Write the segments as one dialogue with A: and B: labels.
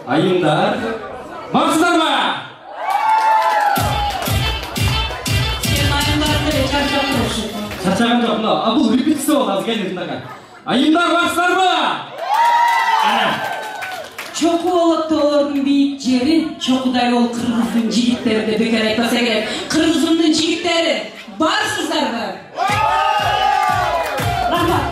A: айымдар, барсыздар ма?
B: Сен айымдарды чарчап тұршы.
A: Чарчаған жоқ, бұл репетиция болды, аз келді тыңдаған. Айымдар, барсыздар ма? Ана.
B: Чоку олаттолордун бийик жери, чокудай ол кыргыздын жигиттери деп бекер айтпаса керек. Кыргыздын жигиттери барсыздарбы? Рахмат.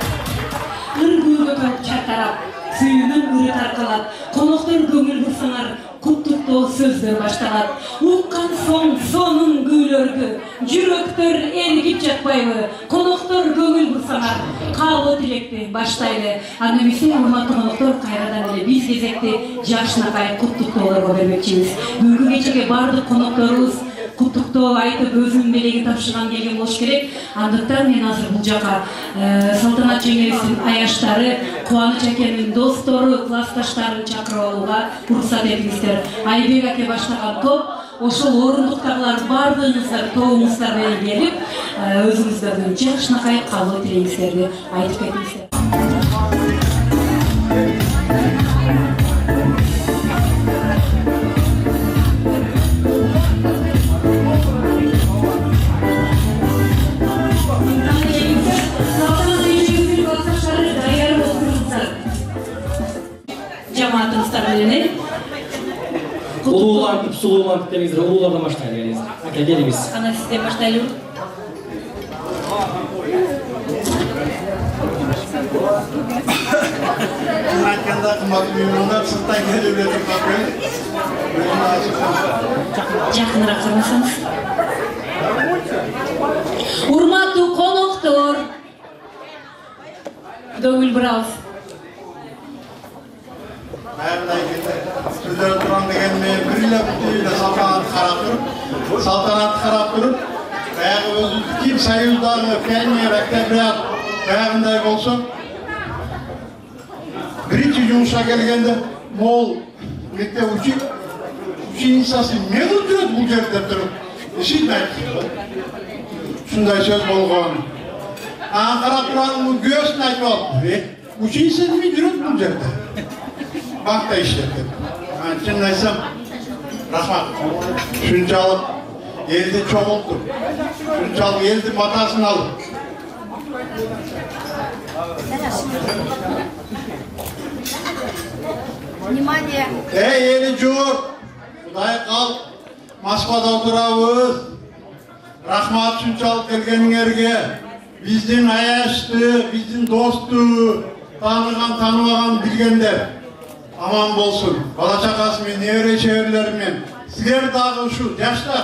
B: Ыр-гүргө чартарап, сүйүүнүн үрү таркалат. Коноктор көңүл бурсаңар, куттуктоо сөздөр башталат. Уккан соң сонун күүлөргө, жүрөктөр эргип жатпайбы? Коноктор көңүл бурсаңар, каалоо тилекти баштайлы. Анда эмесе урматтуу коноктор, кайрадан эле биз кезекти жашынакай куттуктоолорго бермекчибиз. Бүгүнкү кечеге бардык конокторубуз куттуктоо айтып өзүнүн белегин тапшырган келген болуш керек. Андыктан мен азыр бул жака Салтанат жеңебиздин аяштары, Кубаныч акенин достору, классташтарын чакырып алууга уруксат этиңиздер. Айбек аке баштаган топ, ошол орундуктагылар бардыгыңыздар тобуңуздар менен келип, өзүңүздөрдүн жакшынакай каалоо тилегиңиздерди айтып кетиңиздер.
A: Улуулантып, сулуулантып демеңиздер, улуулардан баштайлы келиңиз. Аке, келиңиз.
B: Ана сизден баштайлы.
C: Aytganda qimmatli mehmonlar sirtdan kelib o'tiribdi.
B: Жакыныраак карасаңыз. Урматтуу коноктор. Көңүл бурабыз.
C: Sizler oturan degenme biriyle bütüyle saltanatı karap durup, bayağı özü kim sayıldağını kendine rektebriyat bayağınday olsun. Birinci yumuşa gelgende Moğol mekte uçuk insası ne duruyor bu yerde durup? Eşitmek. Şunday söz bolğan. Karap duranın göğsüne aytmalı. Uçuk insası ne duruyor bu yerde? Bakta işlettim. Şunu aysam, rahmat. Şunçalıp elde çoğulttum. Şunçalıp elde matasını alıp.
D: Внимание!
C: Eli cur! Kuday kal. Moskvada oturabız. Rahmat şunçalıp gelgenlerge. Bizdin ayaştı, bizdin dostu, tanımagan bilgenler. Aman bolsun. Bala çakasымен, nevere çevirilerмен. Sizler dağı şu yaşlar.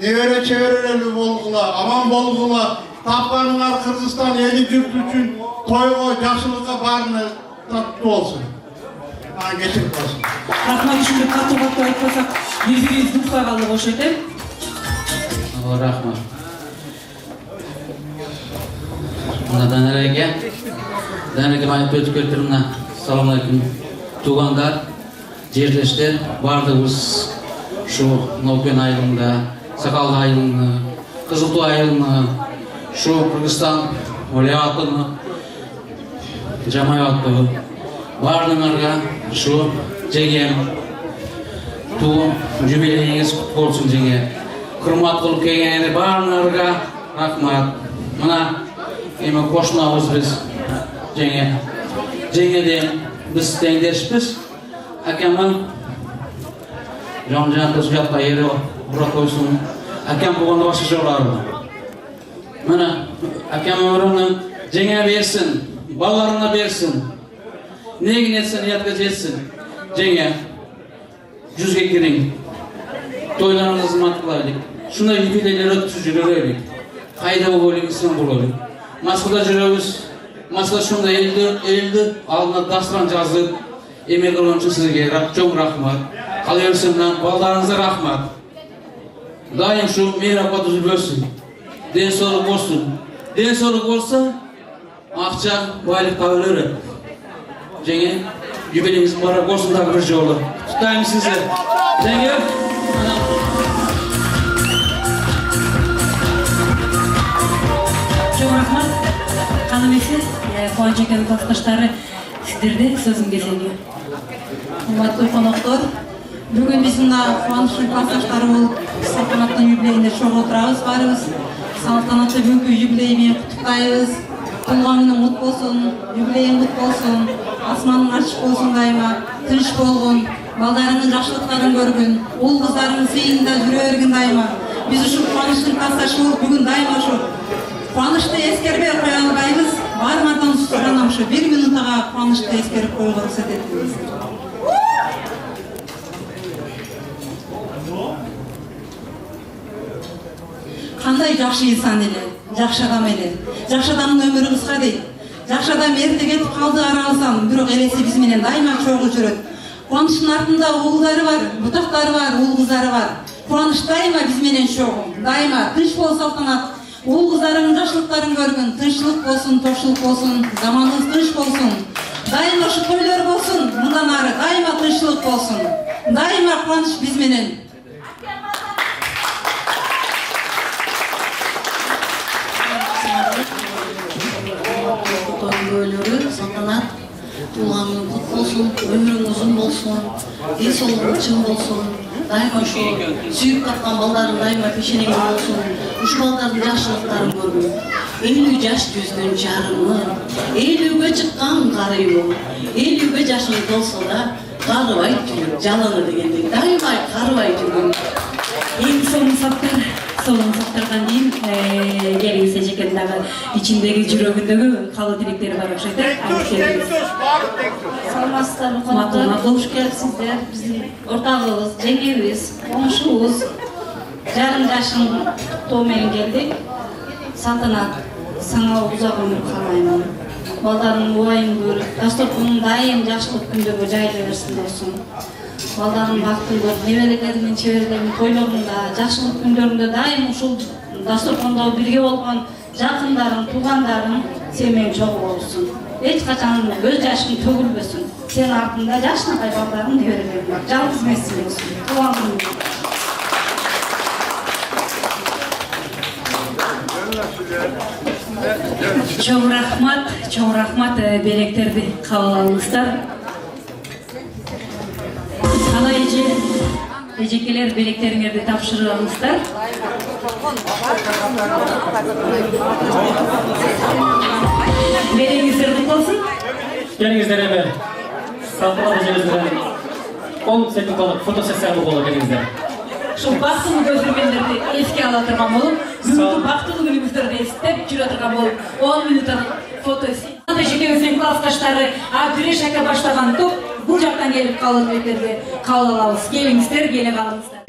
C: Nevere çevirileri bolğula, aman bolğula. Tapkanыңар Kırgızstan eli yurt üçün toygo, yaşılıkka barını tatlı olsun. Geçip olsun.
B: Rahmat үшін қатты айтпасақ, yüzüңіз дұрысқа қалды қош етем.
E: Rahmat. Mına Danerege ayıp ötüp ötürümle. Salamu aleykum. Tuğanlar, жерлештер, бардығыз şu Новкен айылында, Сақалды айылыны, Қызылту айылыны, şu Кыргызстан валиатыны, жамааты, бардыңарға şu жеңем, ту жүбелейіңіз құтты болсын жеңе. Құрмат қылып келгенде бардыңарға рахмат. Мына еме қошынауыз біз жеңе. Жеңеден biz tengdeshmiz. Akamni jon tuzgatda yeri bura qo'ysin. Akam bo'lganda boshqa jo'rardi. Mana akam umrini jenga bersin, bolalarına bersin. Negin etsin, niyatga jetsin. Jenga 100 ga kiring. To'ylarimizni xizmat qilaylik. Shunday yubileylar o'tkazib yuraylik. Qayda bo'lingizdan bo'laylik. Moskvada yuramiz. Masala şunda eldi alına dastan жазып, emek olan için sizge çok rahmat. Kalırsından ballarınıza rahmat. Daim şu meyrakla düzü bölsün. Den soru olsun. Den soru olsa, akça baylık tavırları. Cenge, yübelimiz para olsun da kırıcı olur. Tutayım size. Cenge,
B: Çok rahmat. Kanım esi, Kıvanç Eken'in klastaşları Сіздерде сөзім кезегі.
D: Урматтуу коноктор, бүгүн биз мына кубанычтын классташтары болуп салтанаттуу юбилейинде чогуу отурабыз баарыбыз. Салтанаттуу бүгүнкү юбилей менен куттуктайбыз. Туулган күнүң кут болсун, юбилейиң кут болсун, асманың ачык болсун дайыма, тынч болгун, балдарыңдын жакшылыктарын көргүн, уул кыздарыңдын сыйынында жүрө бергин дайыма. Биз ушул кубанычтын классташы болуп бүгүн дайыма ушул кубанычты эскербей кое албайбыз. Баарыңардан суранам ушу 1 минутага кубанычты эскерип коюуга уруксат этиңиз. Кандай жакшы инсан эле, жакшы адам эле. Жакшы адамдын өмүрү кыска дейт. Жакшы адам эрте кетип калды араласам, бирок элеси биз менен дайыма чогуу жүрөт. Кубанычтын артында уулдары бар, бутактары бар, уул кыздары бар. Кубаныч дайыма биз менен чогуу, дайыма тынч бол Салтанат. Уул кыздарыңдын жакшылыктарын көргүн, тынччылык болсун, топчулук болсун, заманыбыз тынч болсун. Дайыма ушу тойлор болсун, мындан ары дайыма тынччылык болсун. Дайыма кубаныч биз менен. Салтанат, туулган күнүң кут болсун, өмүрүң узун болсун, ден соолугуң чың болсун. Дайыма ушу сүйүп каткан балдарың дайыма пешенеңде болсун. Ушу балдардын жакшылыктарын көргүн. 50 жаш жүздүн жарымы, 50-ге чыккан карыйым. 50-ге жашың толсо да, карыбай жүрүн, жаланы дегендей. Дайыма карыбай жүрүн.
B: Эң соңғы саптардан кейін келіңізде жекен дагы ичиндеги жүрөгүндөгү каалоо тилектери бар окшойт.
D: Саламатсыздарбы коноктор, кош келипсиздер. Биздин ортогубуз, жеңгебиз, комушубуз жарым жашын куттоо менен келдик. Салтанат, сага узак өмүр каалайм. Балдарың убайын көрүп, дасторконуң дайым жакшылык күндөргө жайыла берсин болсун. Балдарың бактын көрүп, неберелеринин, чеберлеринин тойлорунда, жакшылык күндөрүндө дайым ушул дасторкондо бирге болгон жакындарың, туугандарың сен менен чогуу болсун. Эч качан көз жашың төгүлбөсүн. Сен артында жашынакай балдарың, неберелериң бар. Жалгыз эмессиң болсун. Туулган күнүң.
B: Чоң рахмат белектерди кабыл алыңыздар. Ала эжекелер белектериңерди тапшырып алыңыздар. Белегиңиздер кут болсун.
A: Келиңиздер эми. Салтанат эжебизден 10 секундалык фотосессия болот келиңиздер.
B: Ушул бактылуу көзөргөндөрдү эске ала турган болуп, бүгүнкү бактылуу күнүңүздөрдү эстеп жүрө турган болуп, 10 минуттук фотосессия. Жекебиздин классташтары Абдуреш ака баштаган топ бул жактан келип каалоо тилектерди кабыл алабыз. Келиңиздер, келе калыңыздар.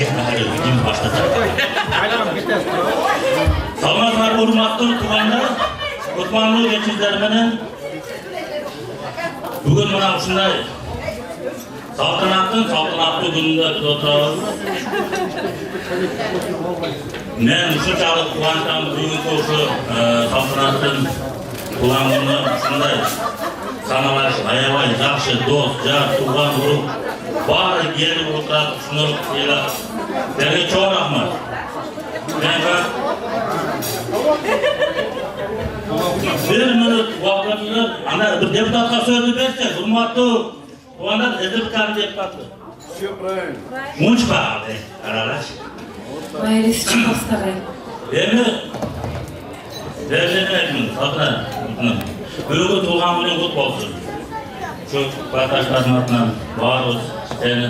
F: Саламатсыздарбы урматтуу туугандар, кутмандуу кечиңиздер менен бүгүн мына ушундай салтанаттуу күнүндө биз отурабыз. Мен ушунчалык кубанычтамын бүгүнкү ушу салтанаттын туулган күнү ушундай саналаш, аябай жакшы дос, жар, тууган, урук баары келип отурат, ушуну ыйлап силерге чоң рахмат. Bir minut убактыңызды, анда бир депутатка сөздү берсек, урматтуу туугандар, эзилкан депутаты. Все правильно. Мунчпа, аралаш.
B: Майрис Чапастагай.
F: Эми бүгүнкү туулган күнүң кут болсун. Ушу классташтардын атынан баарыбыз сени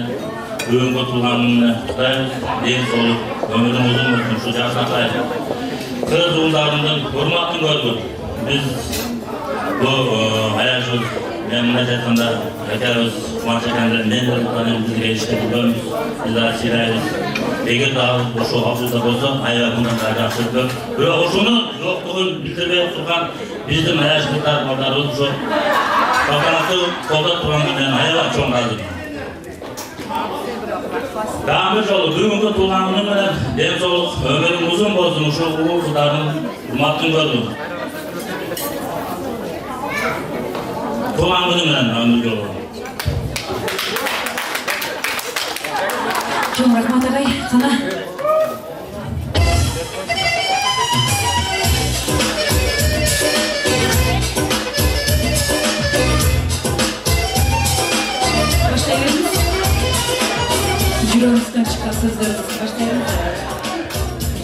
F: бүгүнкү туулган күнүңө куттуктайбыз. Ден соолук, өмүрүң узун болсун, ушу жашнакай. Кыз уулдарыңдын урматын көргүн. Биз бул аягыбыз мен мына айтканда экөөбүз кубаныч экенди мен бизге иштеп жүргөнбүз. Биз да сыйлайбыз. Эгер дагы ошол абзалда болсо, аябай мындан да жакшы өтөт. Бирок ошону жоктугун билдирбей турган биздин аяшкылдар балдарыбыз ошо салтанаттуу колдоп турган менен аябай чоң ыраазымын. Дагы бир жолу бүгүнкү туулган күнү менен ден соолук, өмүрүң узун болсун, ушул уул кыздардын урматын көргүн. Туулган күнү менен өмүр жолу.
B: Чоң рахмат агай, кана. Жүрегіңізден шыққан сөздеріңізді баштаймыз.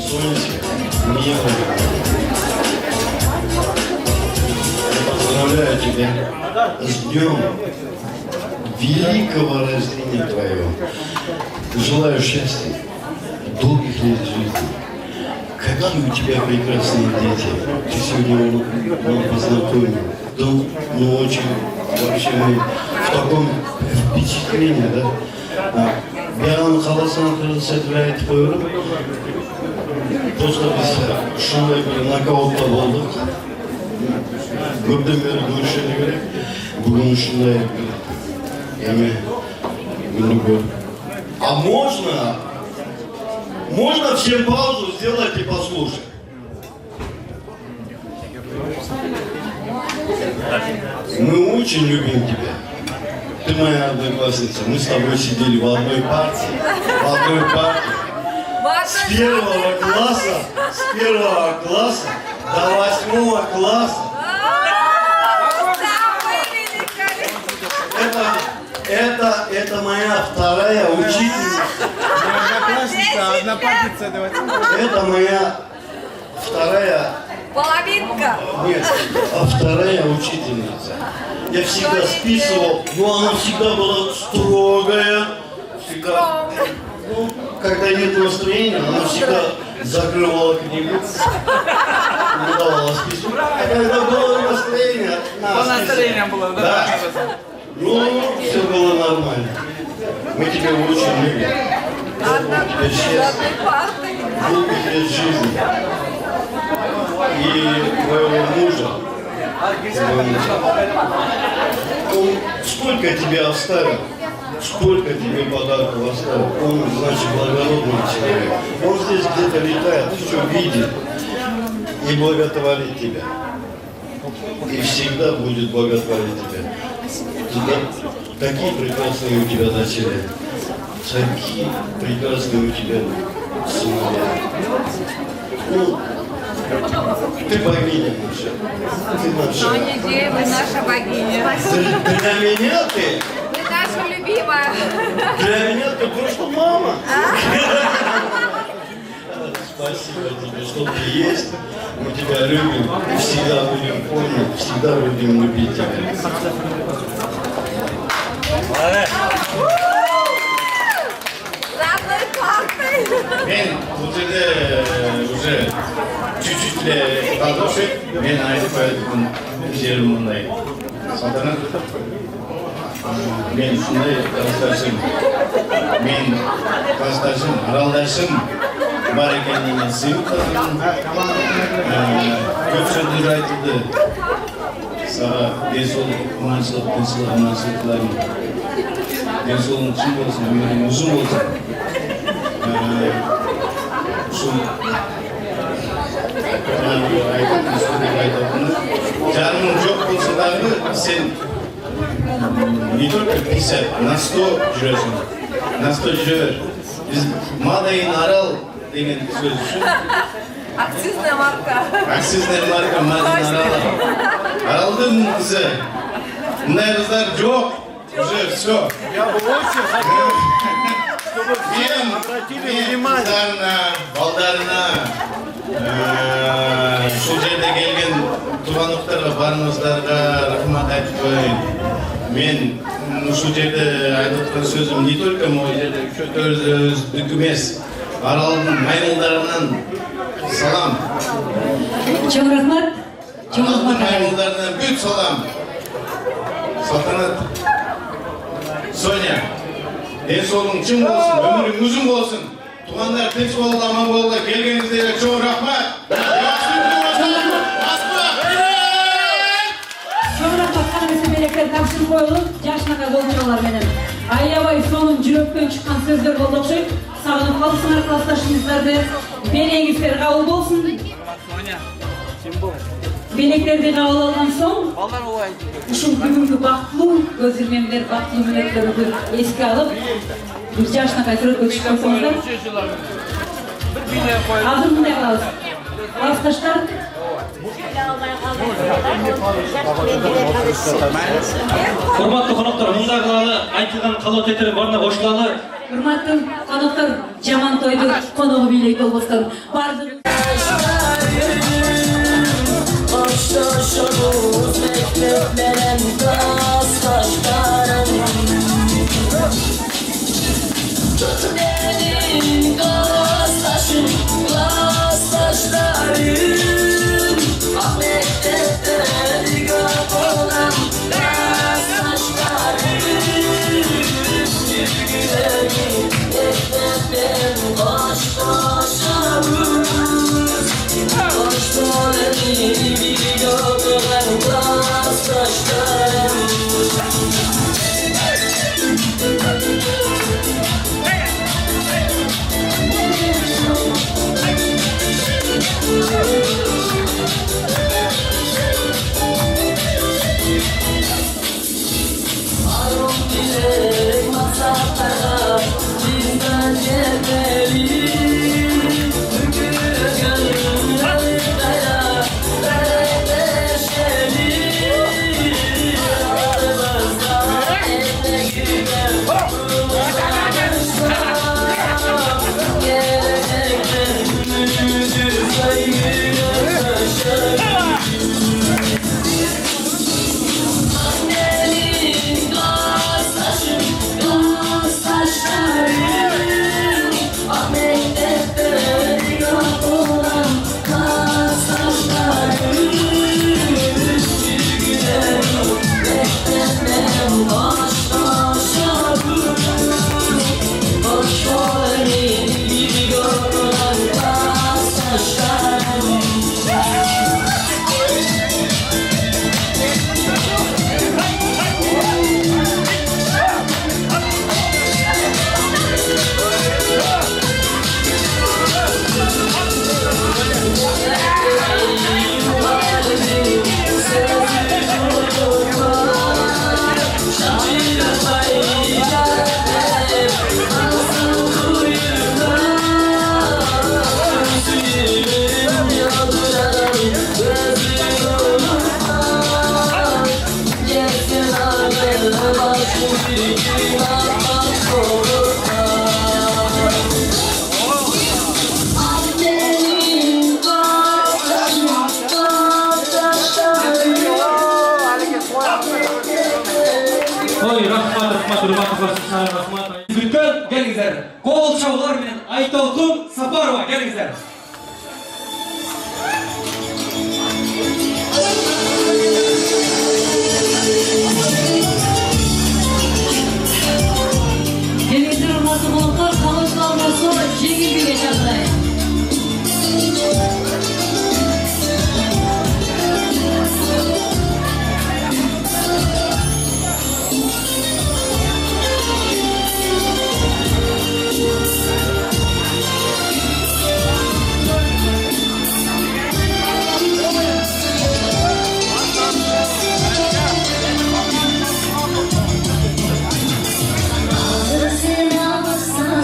G: Сонечка, мне поздравляю тебя с днем великого рождения твоего. Желаю счастья, долгих лет жизни. Какие у тебя прекрасные дети. Ты сегодня меня познакомил. Ну очень, вообще мы в таком впечатлении, да? Бәрін қаласынан қырғысатып айтып қойырым. Просто біз шындай бір нокаутта болдық. Көптен бері көрішені керек. Бүгін шындай бір еме күні көр. А можно всем паузу сделать и послушать? Мы очень любим тебя. Ты моя одноклассница. Мы с тобой сидели в одной партии. С первого класса до 8 класса. Это моя вторая учительница. Это моя вторая...
H: Половинка.
G: Нет, вторая учительница. Я всегда списывал, но она всегда была строгая. Всегда. Ну, когда нет настроения, она всегда закрывала книгу. Не давала списывать. А когда было настроение,
A: Настроение было,
G: да? Ну, все было нормально. Мы тебя очень любим. Тебя счастья, долгих лет жизни. И твоего мужа. Он сколько тебе оставил? Сколько тебе подарков оставил? Он, значит, благородный человек. Он здесь где-то летает, все видит и благотворит тебя. И всегда будет благотворить тебя. Такие прекрасные у тебя дочери. Такие прекрасные у тебя сыновья. Ну, ты богиня наша. Ты наша.
H: Вы наша богиня.
G: Для меня ты?
H: Вы наша любимая.
G: Для меня ты просто мама. Спасибо тебе, что ты есть. Мы тебя любим. Всегда будем помнить. Всегда будем любить тебя.
H: Родной папой.
F: Мен бұл жерде уже чуть-чуть қалдыршы, мен айтып айтқан жерім мұндай. Салтанат, мен шындай классташым, аралдашым бар екеніне мен сыйлық тапсырдым. Көп сөздер айтылды. Саған денсаулық, аманшылық тілеймін. Денсаулығың шын болсын, өмірің ұзын болсын. Жарымың жоқ болсын дағы, сен не только 50, на 100 жүресің. На 100 жүрер. Біз Мадайын Арал деген сөз үшін.
H: Акцизная марка.
F: Акцизная марка Мадайын Арал. Аралдың қызы. Мұндай қыздар жоқ. Уже все.
C: Я бы очень хотел, чтобы все обратили внимание.
F: Қыздарына, балдарына, сол жерде келген туғандықтарға, барыңыздарға рахмат айтып қояйын. Мен сол жерде айтып отқан сөзім не только мой жерде өздік емес, Аралдың маймылдарынан салам.
B: Чоң рахмат.
F: Аралдың маймылдарынан бүт салам. Салтанат, Соня, денсаулығың шын болсын, өмірің ұзын болсын. Туғандар тыныш болды, аман болды. Келгеніңіздерге чоң рахмат.
B: Чоң рахмат қанымызды белектер тапсырып қойылып, жашынаға болмағалар менен. Аябай соның жүректен шыққан сөздер болды оқшайды. Сағынып қалысыңар классташыңыздарды. Белеңіздер қабыл болсын. Белектерді қабыл алған соң, ұшын бүгінгі бақылу, көзірмемдер бақылу мінетлерді еске алып, бір жашынаға суретке түсіп қойсаңыздар. Азыр мындай қалауыз. Классташтар.
A: Құрметті қонақтар, мұндағылары айтылған қалау тетері барына қосылалы.
B: Урматтуу коноктор, жаман тойду коногу бийлейт болбостон бардыгы
I: Koşuşuruz mekteplerin taşlarım Benim klastaşım, klastaşlarım Ah mektepte ligap olan klastaşlarım Gülerim mekteplerin koş koşarız Koş dolanı biliyor olan klastaşlarım Arım bilerek maksatlara bizden yeterli Bugün gönüllere veredeşeli Aramızda etmek gider Gelecekte günümüzü saygıyla taşırım Annenin klastaşım, klastaşlarım Ah mektepte ligap olan klastaşlarım Bir gülerim mekteplerim boş boşarım Boş olayım biliyor olan klastaşlarım
A: Ой, рахмат, рахмат. Бүткөн, келиңиздер. Кол чабуулар менен Айтолкун Сапарова, келиңиздер.
B: Келиңиздер урматтуу коноктор, камышланбосо жеңил биге чакырайын.
I: Seni alırsan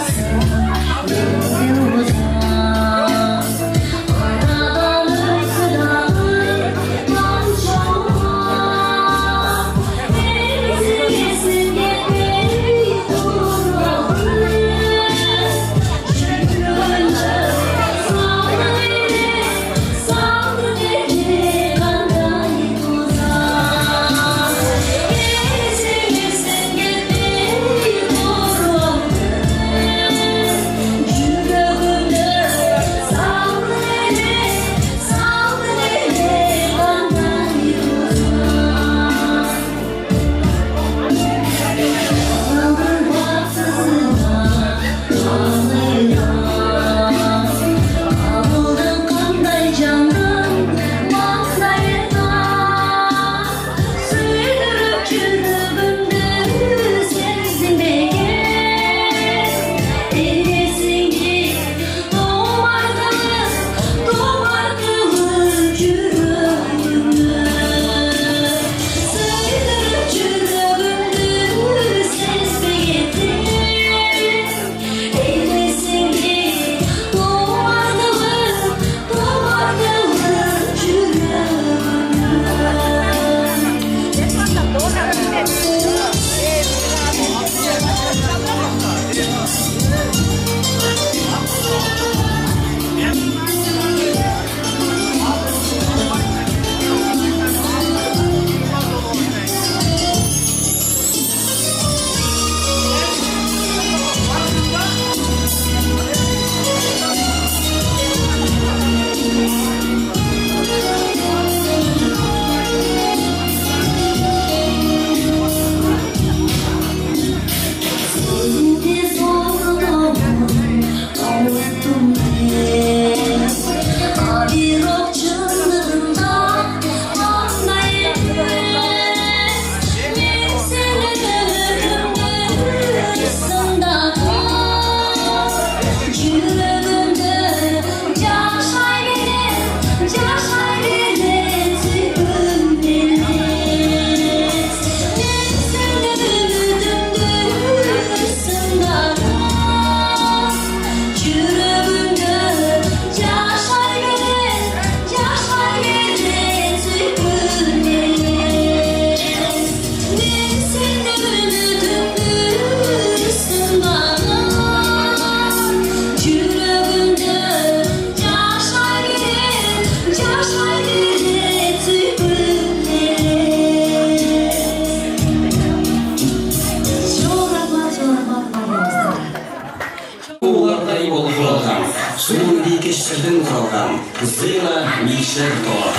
I: Улардай болып құралған, суын бейкештердің құралған, зыйла мишер тола.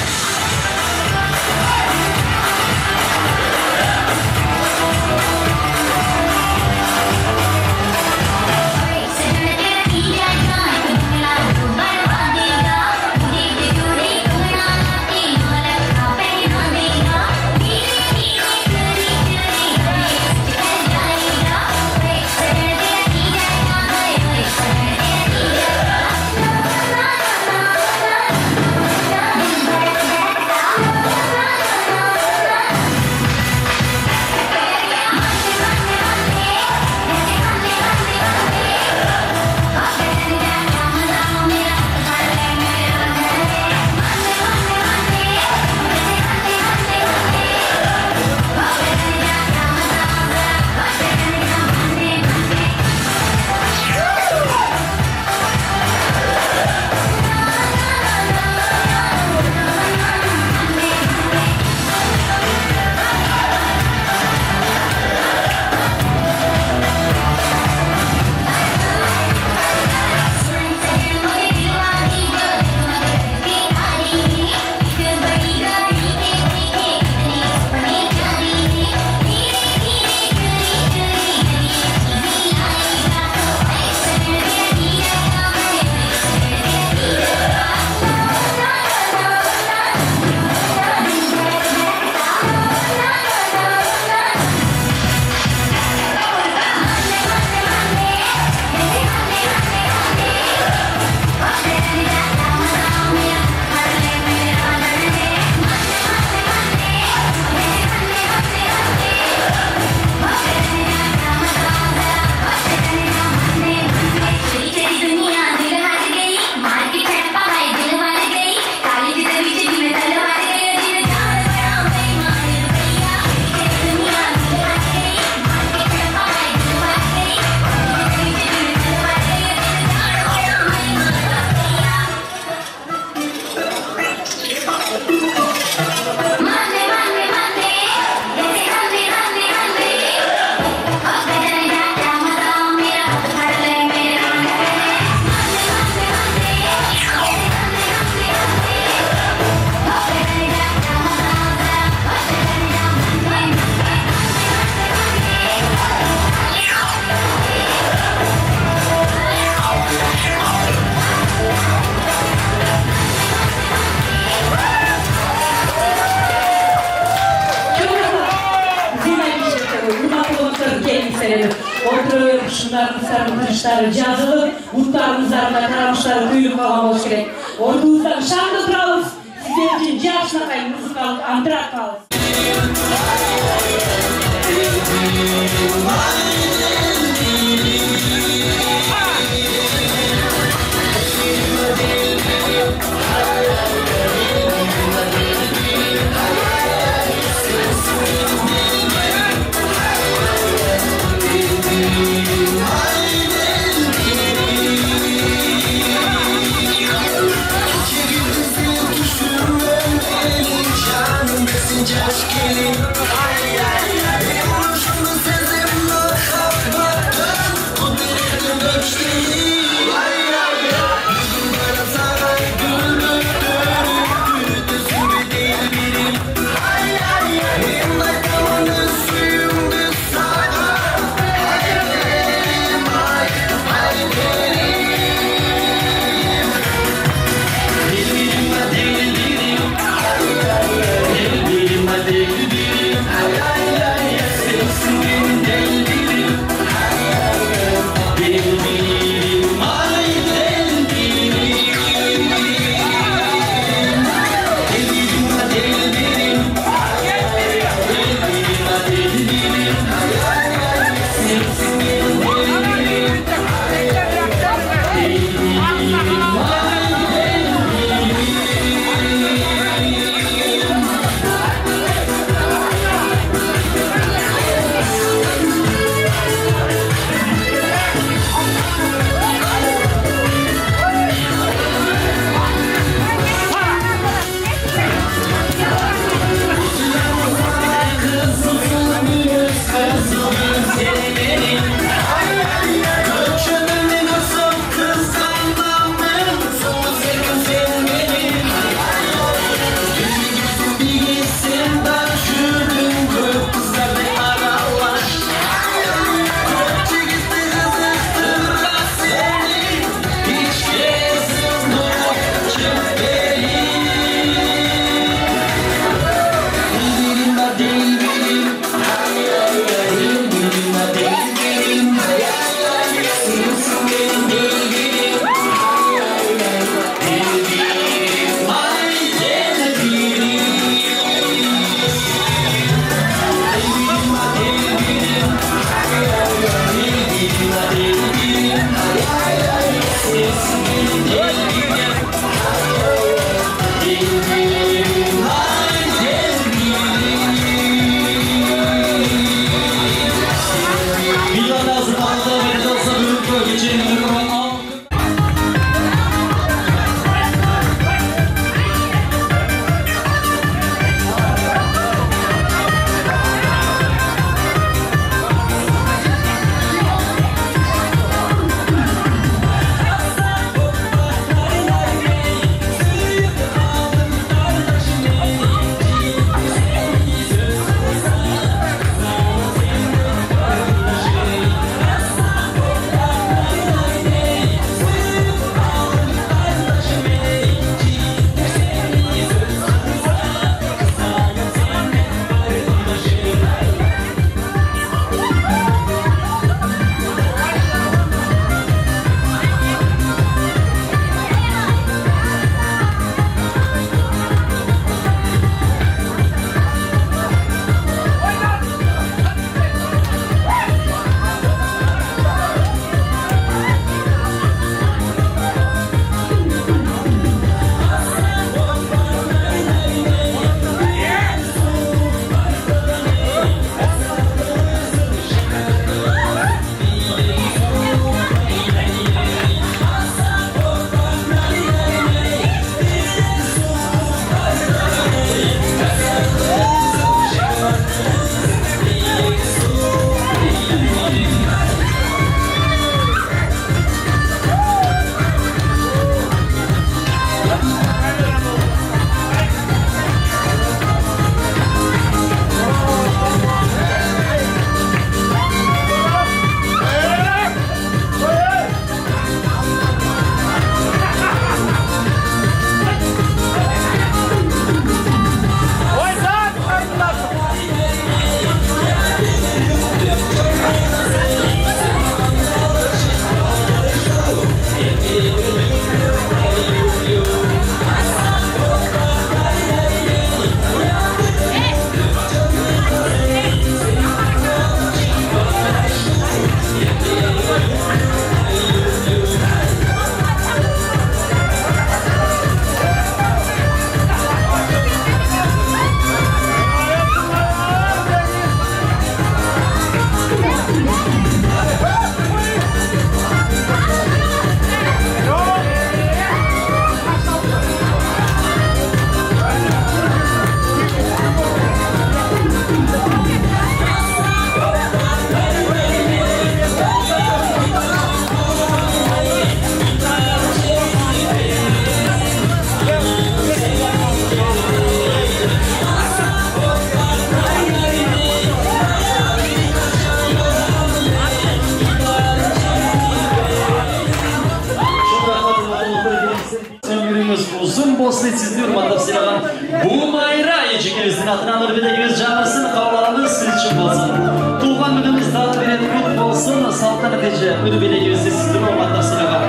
B: Oturup şunların kırışları yazılıp, mutlarımızlarına karamışları duyulup kalan olsun gerek. Ordumuzdan şarkı duralım. Sizler için yaşına kayın müzikal antrak kalın.
I: Just kidding. Ay ay ay. Benim hoşunu sezim.
J: Uzun bosni sizli hurmatlar silagan. Bu mayra ejikimizin adına alır bilegimiz canlısın, kavlalarımız siz için olsun. Tuğan günümüz dağıt veren kut olsun, saltanat ece ödü bilegimizi sizli hurmatlar silagan.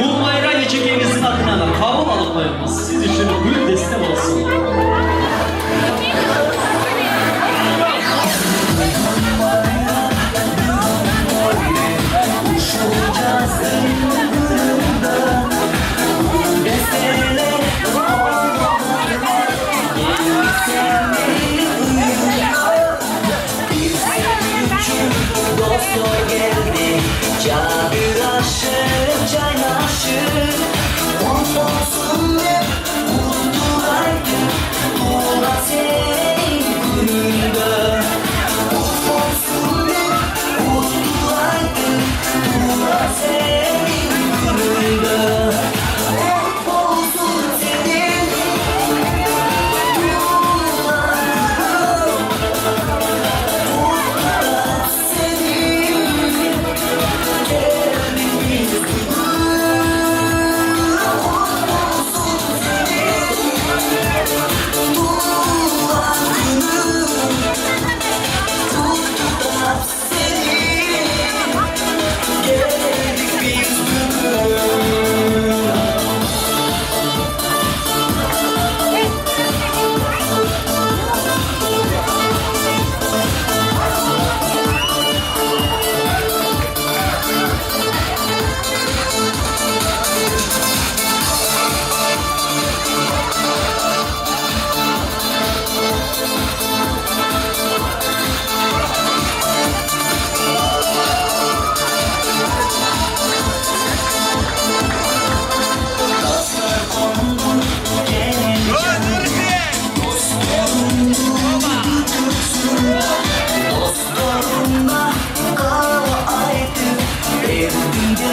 J: Bu mayra ejikimizin adına alır, kabul alıp koyulmaz. Siz için büyük destek olsun.
K: Be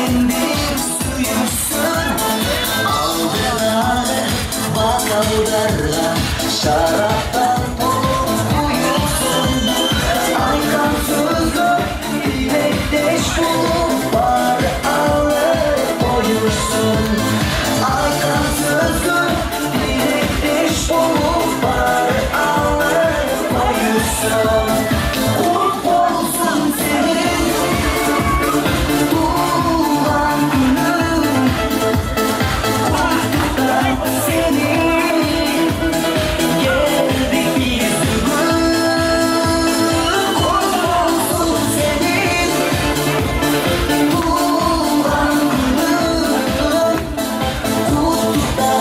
K: kendim suyumsun. Aldılar bakallarla şaraptan uyusun. Aykan sözü bilekteş bulup var alıp boyursun. Aykan sözü bilekteş bulup var alıp boyursun. Kurt olsun senin doğan günün. Kurt da senin geldik biz bugün. Kurt olsun senin doğan günün. Kurt da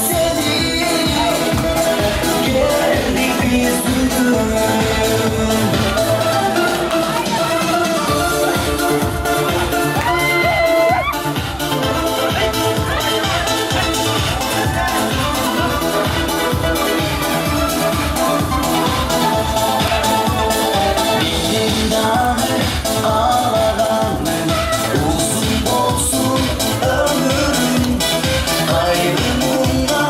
K: senin geldik biz bugün. Ağlarım, uzun olsun ömrüm. Kaybımda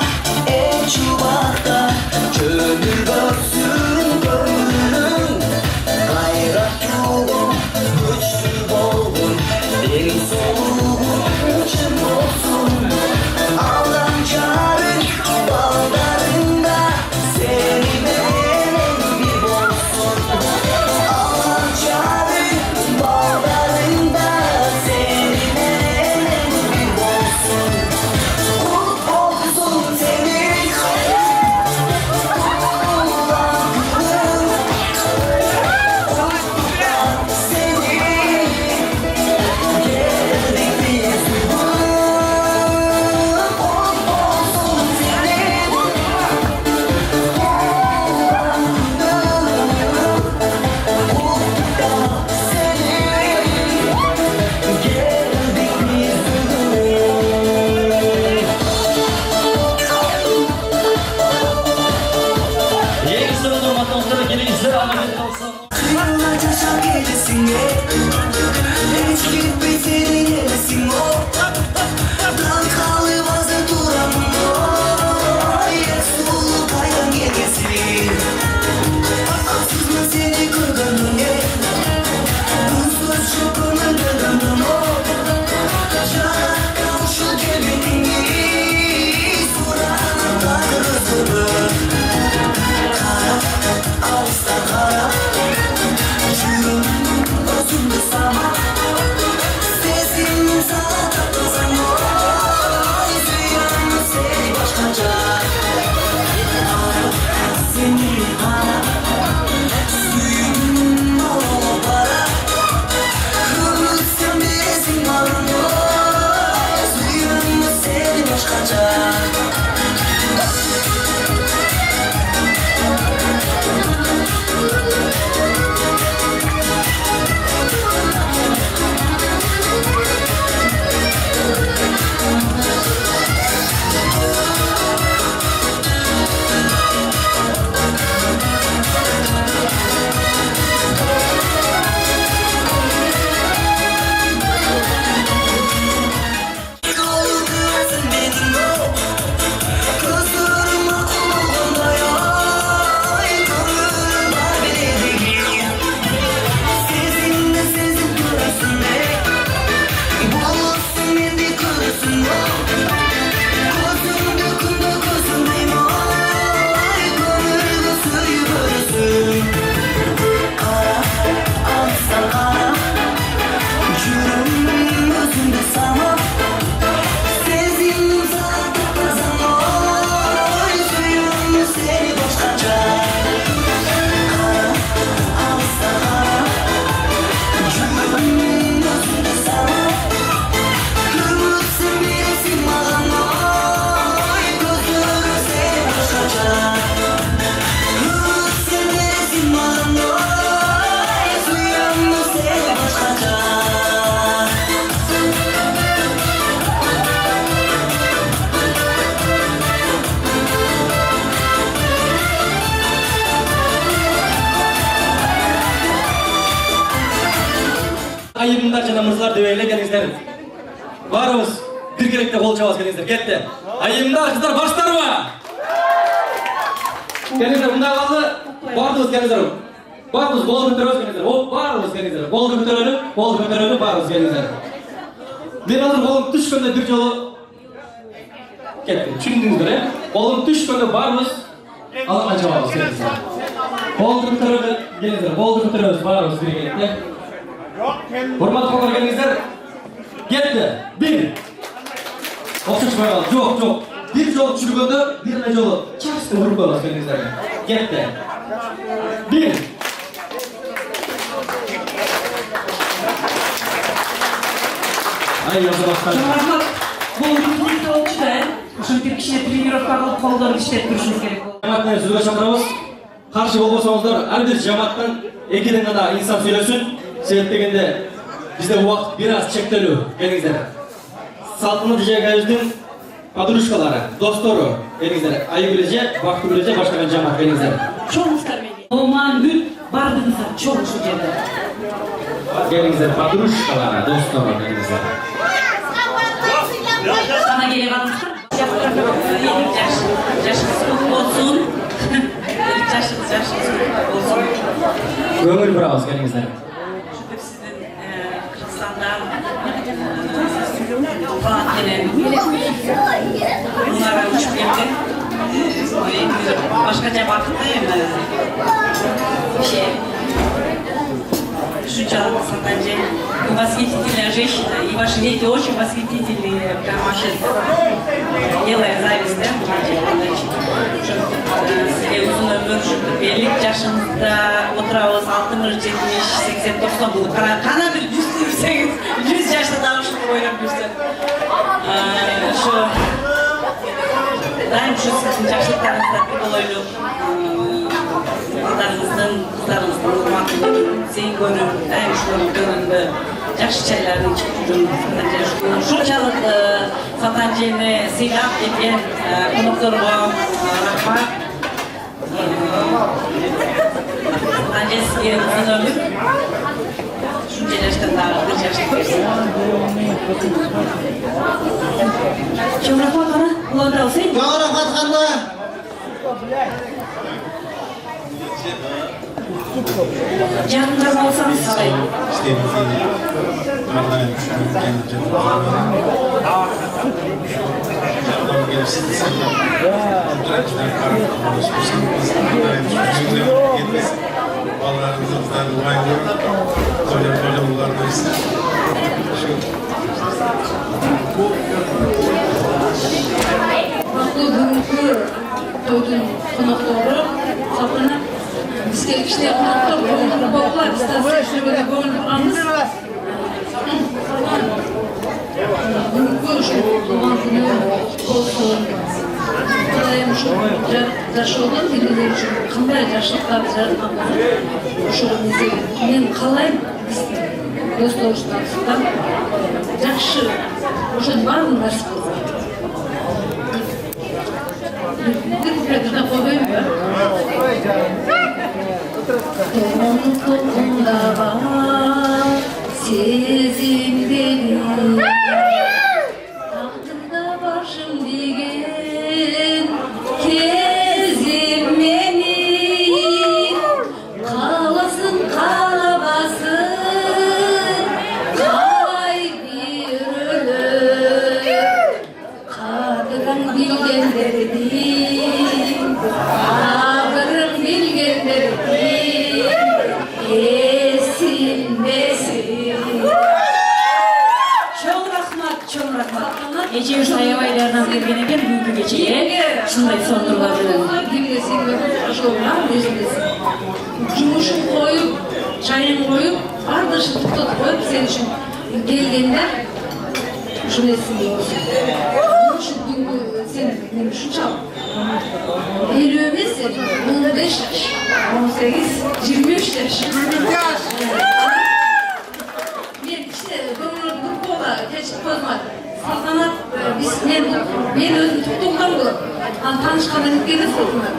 K: en çubakta gönül görsün gönlüm. Gayret yolum, güçlü oldum, benim soluğum için olsun. Ağlam çağırın bağlarında seni benim bir olsun. Ağlam çağırın bağlarında seni benim bir olsun. Kurt olsun senin doğan günün. Kurt da senin geldik biz bugün. Kurt olsun senin doğan günün. Kurt da senin geldik biz bugün.
J: Eng so'nggi hurmatli kelingizlar, Ahmet Kalson.
K: Kıyamla taşan gecesine hiç gitme senin hevesin o. Dankalı bazı duramam o. Yesullu kaygan gecesi. Aksız mı seni kırgınım ne? Unsuz şokunu dönümüm o. Cana kavuşu kemini Suranın kaygısını. Kara, ağızda kara. Yürüm özümde sana. Sesim sana takılsam o. Duyan seni başkaca. Ara, seni ara. Suyum o para. Kırmızı bizim malım o. Duyan seni başkaca. Kaldırasın benim o. Gözlerime kulağımda yay. Gönlüm var bilediğim. Sezinle sezip durasın be. Bulursun endi kırısın o. Gözümde kumda gözümdeyim ay. Gönlümü suyu bölüsün. Kara, ağızda kara. Yürüm özümde sana. Sezim sana takılsam oy. Suyum seni başkaca. Kara, ağızda kara. Yürüm özümde sana. Kırmızı bizim alan oy. Gözüm seni başkaca. Kırmızı bizim alan oy. Suyum seni başkaca.
A: Ayımda canımızlar düveyle gelizler. Барыбыз бир керекте кол чабабыз келиңиздер. Кетти. Айымда кыздар баштарбы? Келиңиздер, мындай калды. Бардыбыз келиңиздер. Барыбыз колду көтөрөбүз келиңиздер. Оп, барыбыз келиңиздер. Колду көтөрөлүп, барыбыз келиңиздер. Мен азыр колум түшкөндө бир жолу кетти. Түшүндүңүздөр, э? Колум түшкөндө барыбыз алакан чабабыз келиңиздер. Колду көтөрөлүп, келиңиздер. Колду көтөрөбүз, барыбыз бир керекте. Урматтуу колдор келиңиздер. Кетти. Бир. Окшошпай калды. Жок. Bir жол çürgöndө, bir жолу чарсты уруп коебуз келиңиздер. Кетти. Bir. Ай, yazı başlar.
B: Rahmat, bu birlikte olmuştu. Ошентип кичине тренировка кылып колдорду иштетип турушубуз керек болду.
A: Жамаатты сүзгө чакырабыз. Каршы болбосоңуздар, ар бир жамааттан экиден гана инсан сүйлөсүн. Себеп дегенде бизде убакыт бир аз чектелүү. Келиңиздер. Салтымы дижегебиздин подружкалары, достору, келиңиздер. Айгүлөже, Бактыгүлөже баштаган жамаат келиңиздер.
B: Чоңуздар менен. Оман бүт бардыгыңыздар чоң ушул жерде.
A: Келиңиздер, подружкалары, достору келиңиздер.
B: Sana gelip almıştır. Yaşınız kutlu olsun. Yaşınız kutlu olsun.
A: Көңүл бурабыз келиңиздер.
B: Sizin Kırgızistan'dan Falan gelen bunlara uçup geldi. Başkaca baktayım. Шучалка Сатанджи. Восхитительная женщина. И ваши дети очень восхитительные. Прям вообще делая зависть, да? Сізге ұзын өмір берілік жашыңызда отырауыз 60-70-80-90 болды. Қана бір 100 көрсеңіз, 100 жашта дауышын ойлап жүрсен. Дайым сіздің жақсылықтарыңызда бір ойлып. Қыздарыңыздың ұрмақын сен көріп, дайым шылып көрінді. Жақсы чайлардың ішіп жүрмін. Шыншалық Сатанджині сыйлап кеткен қонақтарға рахмат. Сатанджи сізге ұзын өмір. Шынша жаштандағы бір жаштық берсін. Чем рахмат қана? Бұланда ұсай?
C: Рахмат қана!
B: Жақындап алсаңыз қалай?
L: Бүгінгі тойдың қонақтары салтанат бізге кішкене қонақтар болғылар статистикаға көңіл бұрғанбыз. Бүгінгі туған күні болсын. Құдайым үшін жашылған елдер үшін қандай жақсылықтар жаратқан мен қалайым достар үшін арсыздан жақсы үшін барлығын нәрсе болсын. Bir kuplede koyayım mı? Toplumda var sezimleri tahtında başım degen kezim benim kalasın kalabasın kalay bir ölüm kadırın bilgenleri ağırın bilgenleri esindesin.
B: Çok rahmat. Geçmiş ayavaylardan girgen eкен бүгінгі кечеге шындай сондырулар
L: Жұмышын қойып, шайын қойып, ардышын тұқтат қойып, сен үшін келгендер үшін есінде болсын. Sen benim şu çal. Elimiz 15 yaş, 18, 23 yaş. Bir işte bu kola geçip koymadı. Saltanat ben özüm tuttuğumdan bu. Tanışkandan gittiğinde saltanat.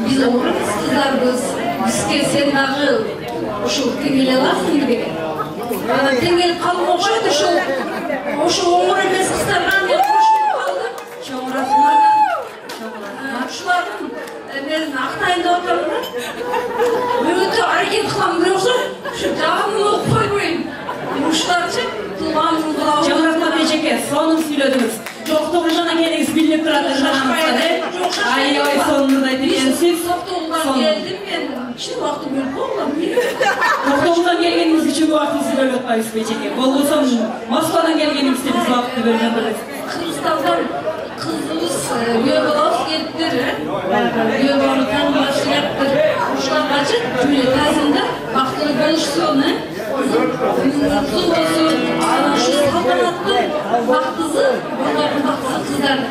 L: Biz oluruz, kızlarımız. Bizge sen dağı şu tengeli alasın gibi. Tengeli kalın okşaydı şu. O şu umur
B: Sonun söylədiniz. Çoxduğundan ekeniz bilip duranız janımızda de. Aybay sonunda diyensiz.
L: Çoxduğundan geldim ben. Şimdi vaktim yok oğlum.
B: Çoxduğundan gelgeniniz için bu vaxtı size öğretmeyiz Beçeke. Bolguson Moskvadan gelgeniniz için biz vaxtı vermediniz.
L: Kırgızistan'dan kızımız Yöbalos gelipleri. Yöbalı tanıması yaptır. Uşlar kaçıp böyle tazında vaxtını bölüştüğünü. Uzun olsun, şu saltanatlı vaxtısı, onların vaxtısı kızlardı.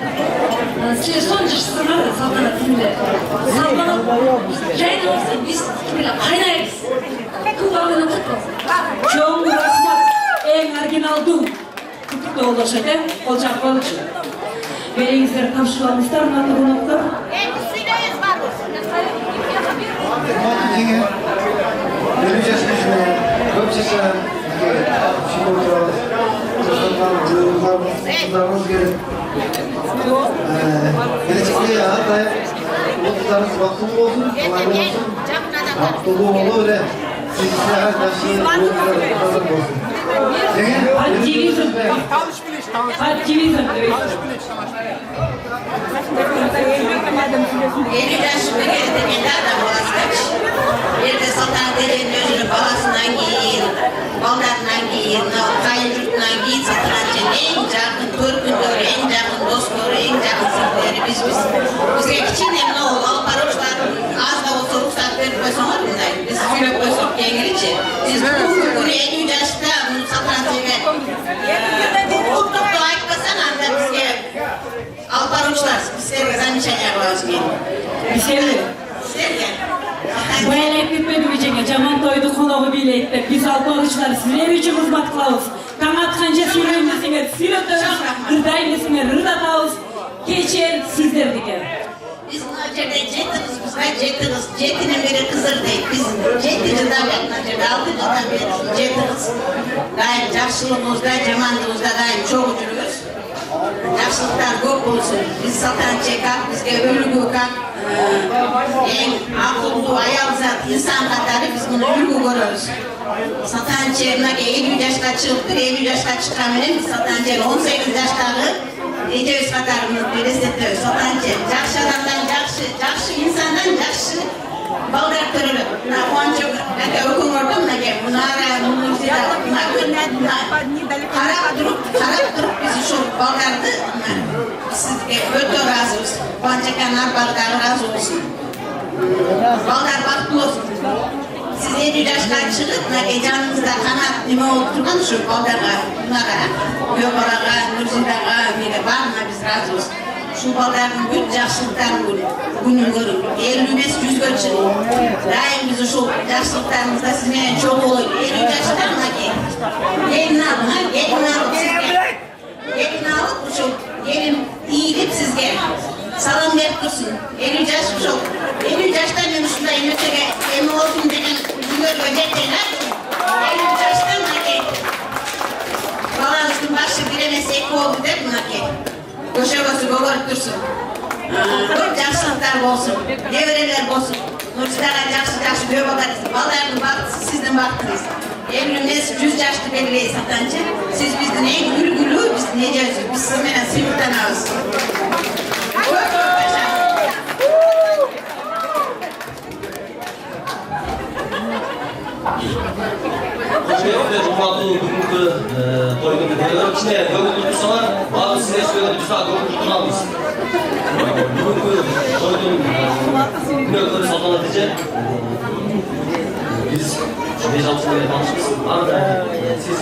L: Size son çıksınlar da saltanat şimdi. Saltanat yayın olsa biz böyle kaynayız. Kıvamını tutmasın.
B: Çoğun rahmat, en orijinaldu. Tutukta ulaşacak, olacak balıcı. Vereyizleri tamşılanmışlar, natı bu nokta.
C: Yenge, göreceksiniz. Көпшісі шипор туралы кыздарыңыз келіп келешекте әрдайым отыздарыңыз бақытты болсын, оңай болсын, бақыттылы болу эле сізге әрқайсы болсын.
B: Активизм. Активизм.
M: Yeni yaşımı geldiğinde adam olasıç. Bir de saltanat edenin özünü balasından giyin, ballarından giyin, kayın yurtundan giyin, saltanatçı en yakın törkündür, en yakın dostdur, en yakın sürtleri biz. Bizge kiçine ne ol, alparoçlar az da olsa ruhsat verip koysan var bunlar. Biz sürüp koysak yengirici. Siz bu en yaşta bunu saltanatçıya mutlulukla ayıkmasan anda bizge alparoçlar, bizlere zanişen yapıyoruz ki.
B: Bizlere. Bu elek bitmedi Beçeke, Jaman toydu konağı bile ettik. Biz alparoçlar sizler için hizmet kılavuz. Kanatkanca sürüyümlesinger, sürütörüz, ırdayımlesinger, ırdatavuz. Geçer sizler diker.
M: Biz Nacer'de jetimiz, jetinin biri kızırdayız. Biz jeticiden beri Nacer'de 6 yıldan beri jetimiz. Daim жақшылығымызda, жамандығымызda daim çok ucuruz. Жақшылықтар көп болsun. Biz saltanatçı kap, bizge үлгі kap, en akıllı, ayal zat, insan katarı biz bunu үлгі görürüz. Saltanatçı 50 yaşta çıktı, 50 yaşta çıkamıyor. Biz saltanatçı 18 yaştağı Eceviz katarımız birisidir. Saltanatçı, жақşı adamdan жақşı insandan жақşı balдар türülü. Onca öküm ordum bunlara, karab durup bizi şu baldardı. Sizge öte razıyız. Onca kanar balдар razı olsun. Balдар baktım olsun. Siz 50 yaştan çıkıp, canınızda kanat nime oturgan şu baldarga, bunlara, Göbaraga, Nurzidaga, barına biz razı olsun. Şu baldarın bütün жақшылықтарын günün görün. 55-100'e çıkın. Daim bizi şu жақшылықтарımızda sizden çok olur. 50 yaştan gelin alın, gelin alıp sizge. Gelin alıp şu gelin iyilip sizge. Salam verip dursun. 50 yaş şu. 50 yaştan ben şurada emretege emi olsun degen günler ödettiler. 50 yaştan balanızın başı bilemese ek oldu der buna ki. Köşevası görüp dursun. Çok жақшылықтар болsun. Devreler bolsun. Nursidaga жақшы böp atarız. Balların baktısı sizden baktınız. Evlimiz 100 yaşlı belli satançı. Siz bizden en gülgülü, biz necesiz. Biz sizden sivurtanağız.
A: Hoşgeldiniz. Cumhurbaşkanı bugünkü toyunda diyorlar. İçine bugün tutsalar, bazı sizler söyledi biz daha bugün tutunalım. Bugünkü toydun günü saltanatlıca biz 5-6 sene tanışmışız. Arada siz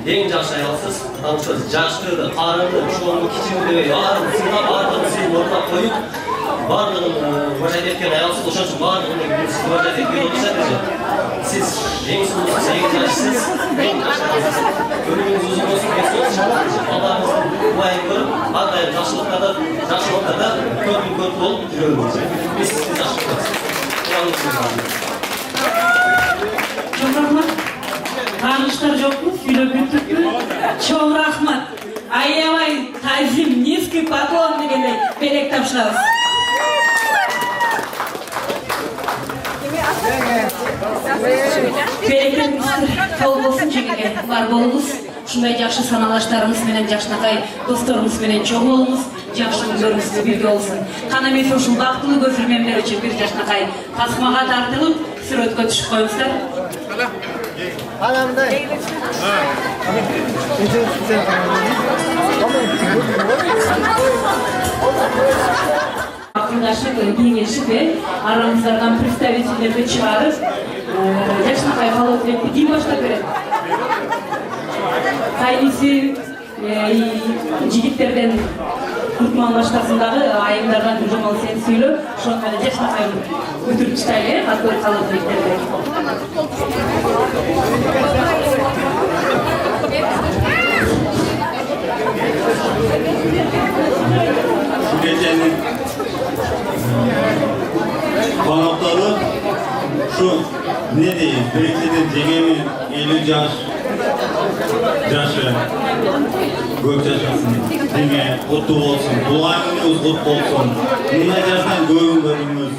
A: en жақсы ayalsız tanışırız. Жақшылығы, қарыңды, шоңды, кичіңді, барын сыйлап, барлығын сыйын орнына қойып, барлығын уәжет еткен ayalsız ошон үшін барлығын сіз уәжет еткен olursa siz en sonunda 8 yaşsız, en yaşlısınız. Ölümünüz uzun olsun, kesin olsun. Allah'ınızın duayını görüp, ardayım жақшылықта көріп болып жүрөбүз. Biz siz жақшылықсыз.
B: Çok rahmat. Tanışlar yok mu? Filo-büttük mü? Çok rahmat. Ayyavay, tazim, nizki patlon degende belek tapşırarız. Belekten kabul olsun çekirge. Var bolunuz. ушундай жакшы саналаштарыңыз менен жакшынакай досторуңуз менен чоң болуңуз, жакшы күнүңүз бирге болсун. Кана эмес ушул бактылуу көзүрмемдер үчүн бир жакшынакай тасмага тартылып, сүрөткө түшүп коюңуздар. Акылдашып, кеңешип, арамыздардан представительдерди чыгарып, жакшынакай калоо тилекти ким баштап берет? Кайниси жигиттерден Куртман башкасындагы айымдардан бир жомол сен сүйлө, ошону менен жакшынакай өтүрүп чыгайлы, катуу калоо тилектерди.
N: Gecenin konaktары şu ne diyeyim, birikinin cegemi 50 yaş yaşı göç yaşasın, dine kutlu olsun, duayınız kutlu olsun, buna yaştan görünüz,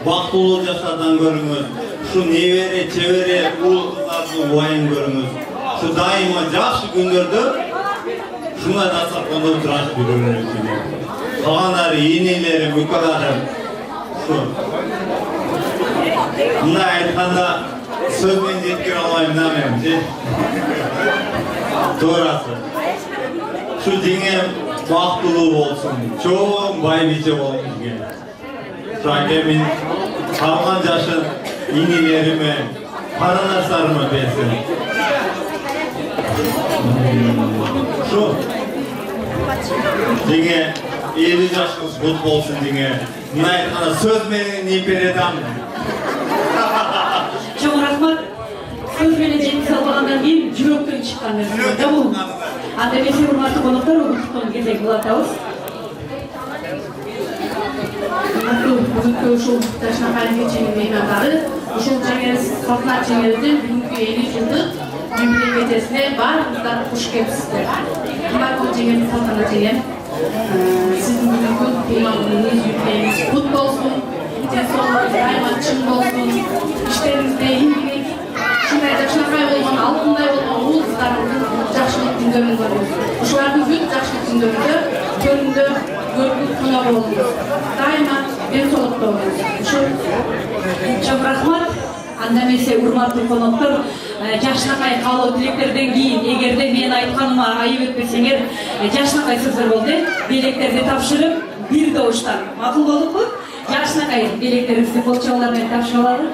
N: baktulu yaşlardan görünüz, şu nevere, çevere, ul kızlarını vayın görünüz, şu daima yaşı günlerde şuna da saklanıp tıraş bir ürünü içine. Kalanları, iğneleri, mükaları, şu. Buna aytkanda sözmen jetkir alayım demem. Doğrası. Şu dine baktılığı olsun, çoğun baybice olmuş gene. Şu hakemin kalgan yaşın iğnelerimi, paranaslarımı versin. Şu dine 50 yaşınız kutlu olsun dine. Buna aytkanda söz meni ne beredam.
B: Çok rahmat. Söz meni jеңип салбагандан кийин жүрөктөн чыккан нерсе. Жаман. Анда эмесе урматтуу коноктор, бүгүнкү кезек булатабыз. Бүгүнкү ушул Жакшынакай кеченин меймандары, ушул жеңес салтанат жеңелдин бүгүнкү 50 жылдык юбилей кечесине баарыңыздар куш келипсиздер. Кымбаттуу жеңем салтанат жеңем, сиздин бүгүнкү туган күнүңүз, юбилейиңиз кут болсун. Денсаулыгыңыз дайыма чың болсун. Иштериңизде ийгилик, ушундай Жакшынакай болгон, алтындай болгон уул кыздарыңыздын жакшылык күндөрүн көрүңүз. Ушулардын бүт жакшылык күндөрүндө көрүндө көргүп күнөө болуңуз. Дайыма денсаулыкта болуңуз. Ушул чоң рахмат. Анда эмесе урматтуу коноктор, Жакшынакай каалоо тилектерден кийин, эгерде мен айтканыма айып этпесеңер, Жакшынакай сөздөр болду. Белектерди тапшырып, бир добуштан. Макул болуппу? Жакшынакай белектерибизди кол чабуулар менен тапшырып алалы.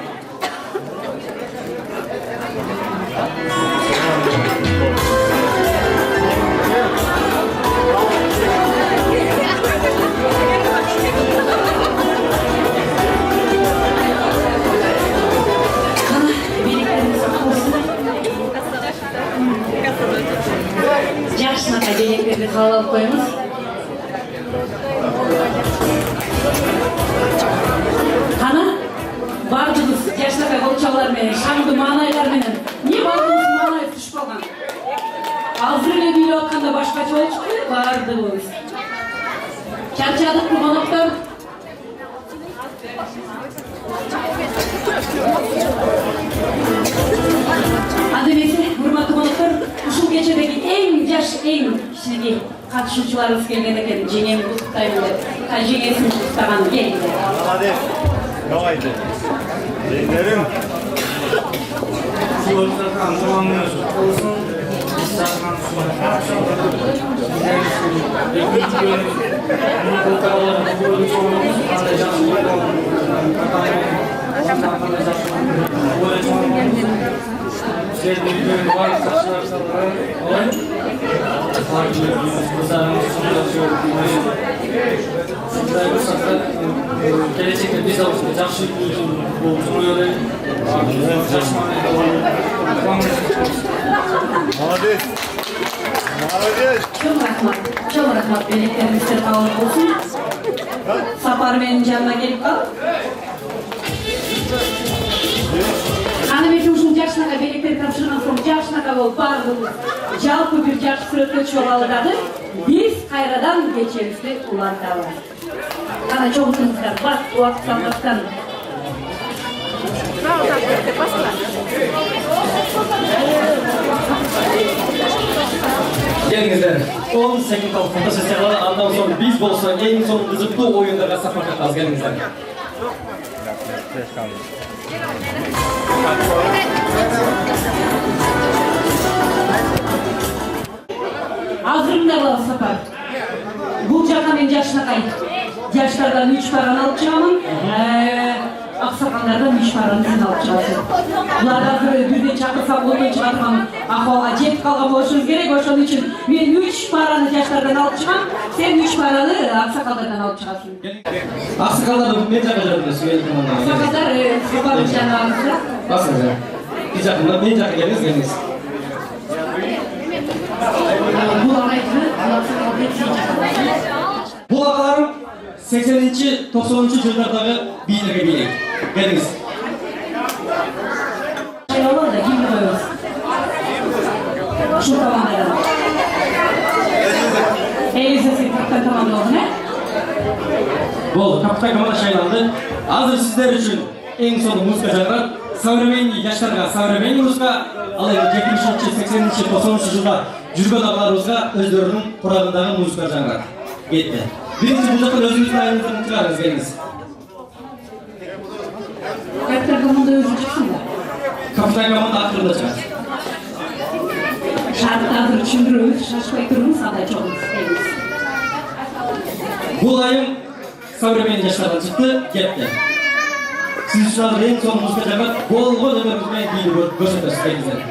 B: Жакшынакай белектерди кабыл алып коюңуз. Кана бардыңыз Жакшынакай кол чабуулар менен, шаңды маанайлар менен. Эмне бардыңыз маанай түшүп калган? Азыр эле бийлеп атканда башкача болчукту, бардыңыз. Чарчадыкпы коноктор? Анда эмесе, урматтуу коноктор, ушул кечедеги эң жаш, эң кичинекей катышуучуларыбыз келген экен. Жеңемди куттуктайм деп. Жеңесин куттаган келди.
N: Молодец. Давайте. Жеңдерим.
O: Сыйлықтардан туғаныңыз құтты болсын. Сағынан gelecekte biz olsun, жақсы болып жүреді.
N: Молодец. Молодец.
B: Çok rahmat beleklerimizden kavun olsun. Sapar benim canıma gelip kal. Hanım etim uşun Жакшынакай белектерди тапшырган соң Жакшынакай болуп бардыгыбыз жалпы бир жакшы сүрөткө чыгып алып биз кайрадан кечебизди улантабыз. Кана чогултуңуздар, убакыт салмастан.
A: Gelingizler. 10 sekundlik fotosessiyalar, andan so'ng biz bo'lsa eng so'ng qiziqli o'yinlarga safarga qilamiz. Gelingizler.
B: Hazırımda Sapar. Bu жаққа мен жашынақай. Жаштардан 3 параны алып шығамын. Ақсақалдардан 3 параны сен алып шығасың. Бұлар қазір бірден шақырсақ отын шығарған ахуалға жетіп қалған болушыңыз керек. Ошон үшін мен 3 параны жаштардан алып шығам. Сен 3 параны ақсақалдардан алып шығасың.
A: Ақсақалдар мен жаққа жүріңіз.
B: Ақсақалдар Сапар жанағыңызда.
A: Басыңыздар. Biz жақында мен жаққа келіңіз. Bu ağalarım 80-90 yıllardaki bilirge bilik. Geliniz.
B: Olur da kim koyuyoruz? Şu tamamlayalım. Elinize kaptan tamamladı ne?
A: Bol, kaptan komanda şaylandı. Hazır sizler için en son muzika жанры современный жаштарга современный музыка, ал эми 70-80-90 жылда жүргөн агаларыбызга өздөрүнүн курагындагы музыка жанры кетти. Биринчи бул жактан өзүңүздүн айыңызды чыгарыңыз келиңиз.
B: Kaptan komanda özü çıksın da.
A: Kaptan komanda akырында чыгат.
B: Şartları düşündürüyoruz, şaşmayı durumuz aday çoğunuz.
A: Бул айым современный жаштардан чыкты, кетти. Siz şu an en son muzika жанры болгон өмүрүңүзгө бийлип көрсөтөсүз келиңиздер.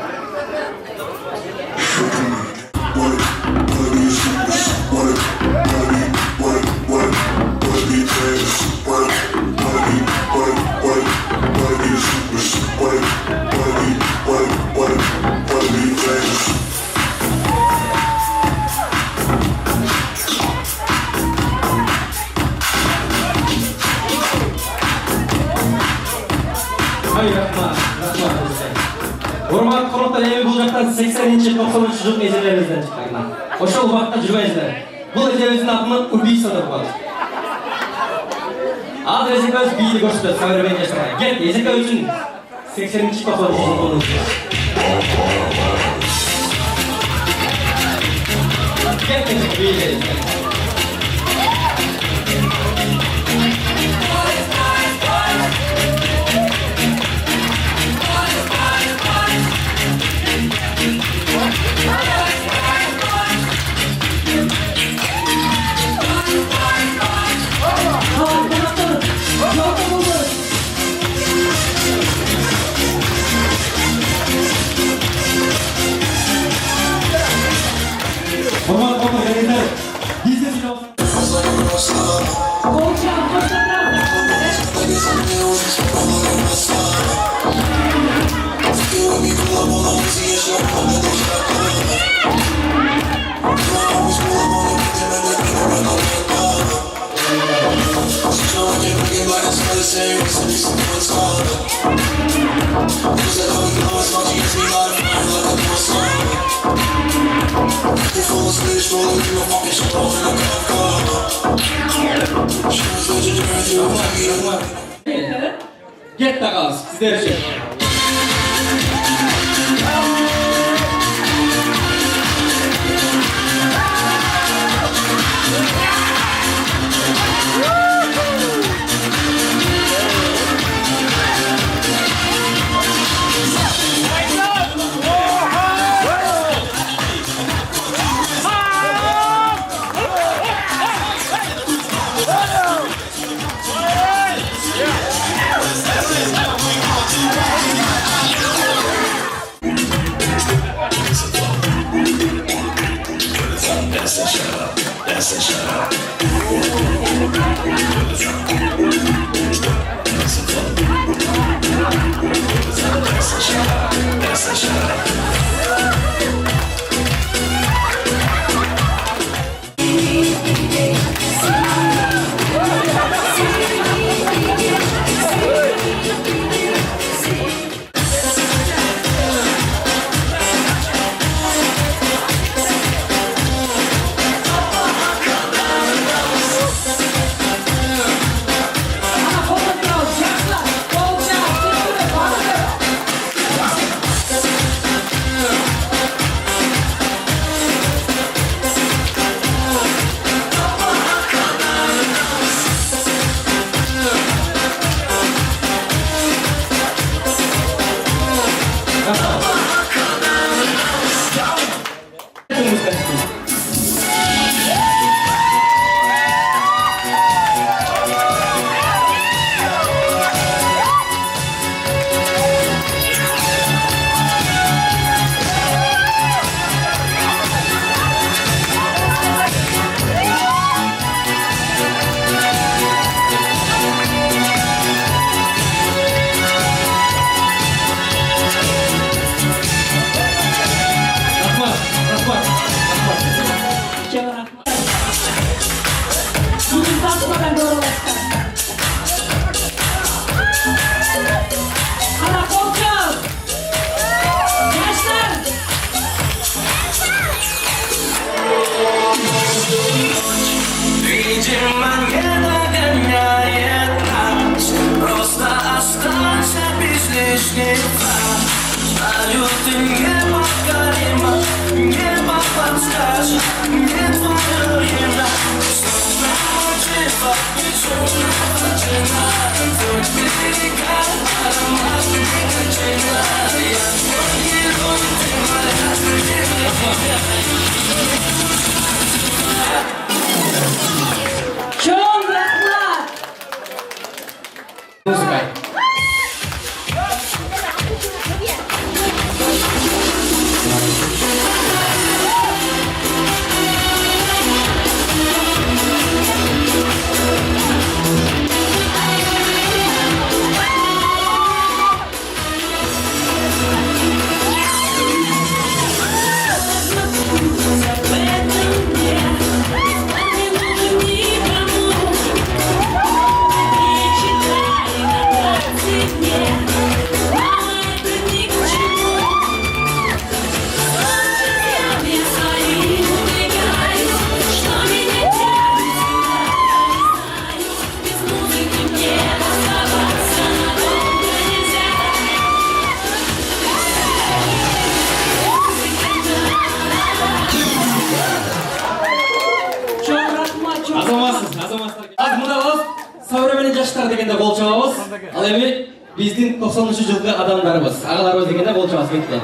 A: Урматтуу коноктор, эми бул жактан 80-90 жыл эжелерибизден чыккан. Ошол убакта жүрбөйсүздөр. Бул эжебиздин аты убийство деп коет. Азыр эжекебиз бийди көрсөтөт современный жаштарга. Кет, эжеке үчүн 80-90 жыл болот. Кет, эжеке бийди. Hormat konuda gelenler, biz de Get the gaz, sizler için.
K: Видимо, не догоняет нас. Просто останься без лишних фраз. Знаю, ты непокорима, небо подскажет, не твое имя. Снова ночева, безумно почина. Твой берега, аромат никотина. Я твой герой, ты моя.
B: Чоң рахмат!
A: Музыкай. Az mına oz, savremenin yaşlar degende kol çababız. Al evi bizdin 90-cı жылғы adamlarımız. Ağalarımız degende kol çababız bitti.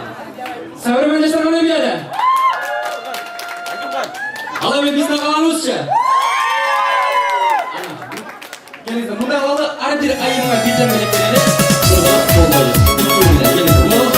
A: Savremenin yaşlar kol evi edi. Al evi bizde kalanımızca. Gelin mına oğlu ar bir ayınma bitem melekleri. Burada olmalı. Gelin bunu.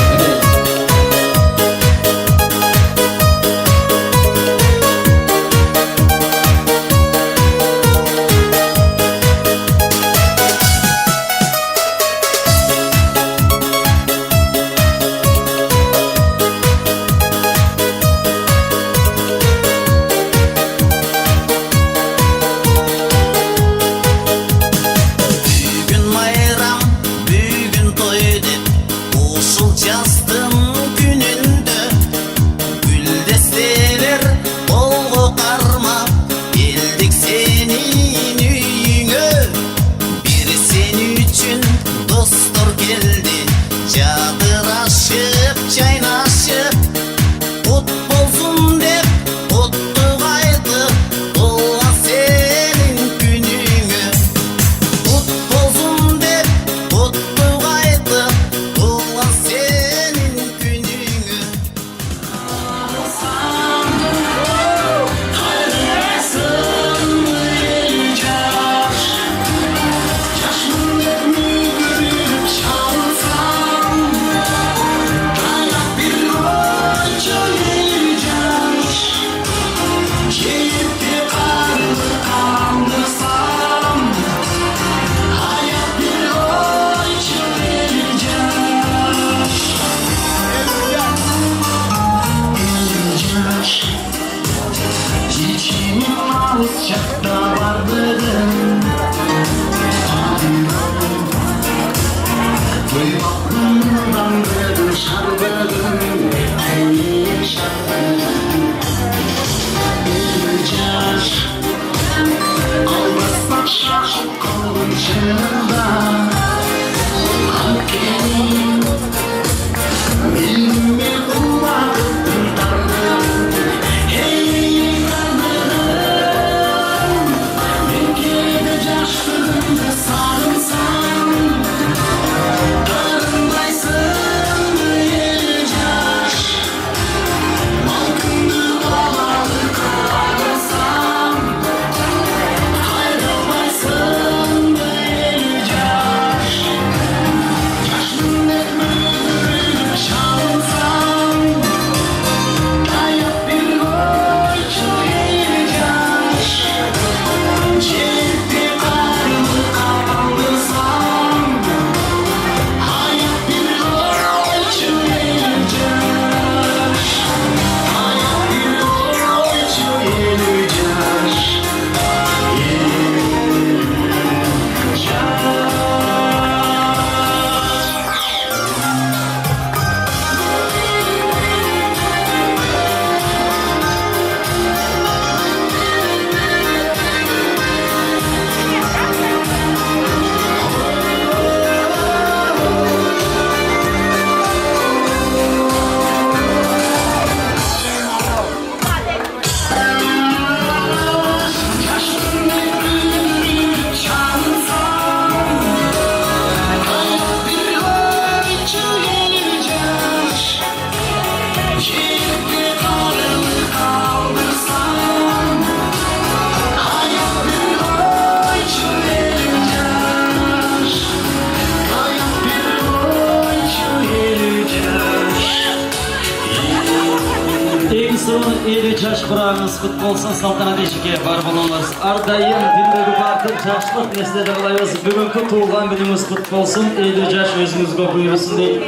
J: Buranız kutlu olsun Saltanat Eşik'e var bulunuz. Ardayım dildeki barkın çaşlık neslede kılayız. Bugünkü tuğlan günümüz kutlu olsun. 50 yaş özünüzge buyursun deyip.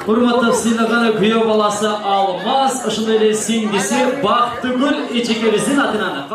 J: Hurmatlı sıylaganı kuyuyor balası Almaz. Işındaylı singisi Baktıgül Eşik'imizin adına.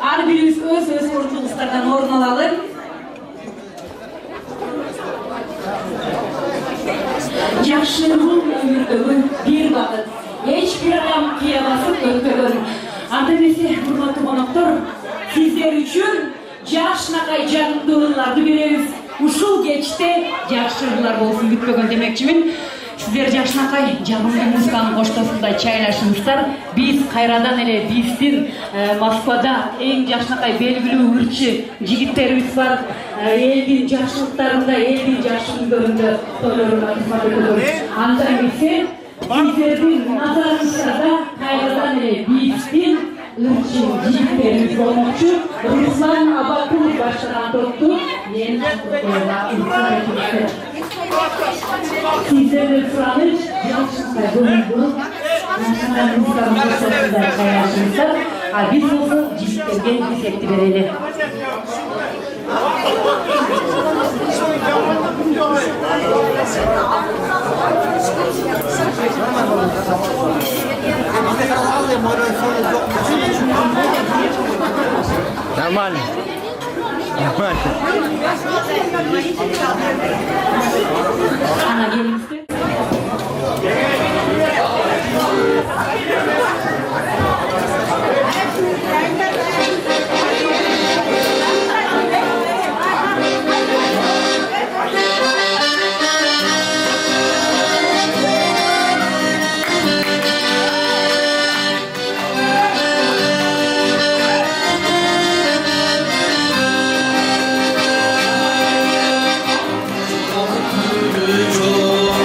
B: Her birimiz öz ortalıklardan orun alalım. Yaşlılığın ömürdöğün bir vakit. Hiçbir adam kıyamazsın öptöğün. Antanesi hurmatlı konuklar, sizler üçün yaşnakay canımdığınlardı beremiz. Uşul geçte yaşlılar bolsun bitpögün demekçimin. Sizler yaşnakay canımda muzgan koştasında çaylaşыңızlar. Biz kayradan ele bizdir Moskvada en yaşnakay belgili ürçü jigitlerimiz var. Elbin yaşlılıklarında, elbin yaşlılığında toylarına hizmet ediyoruz. Antanesi sizlerin nazarınızda kayradan ele bizdir ürçü jigitlerimiz olmak için Ruslan Abakul başlanan toptu. Yeni sizlerle Franış, yaşlıklar bulundu. Yaşlıklarımızdan başlarında kaynaşımızda. Biz olsun ciddilerge biz etti verelim.
N: Нормально. Нормально.
B: Ana gelinizde.
K: Çok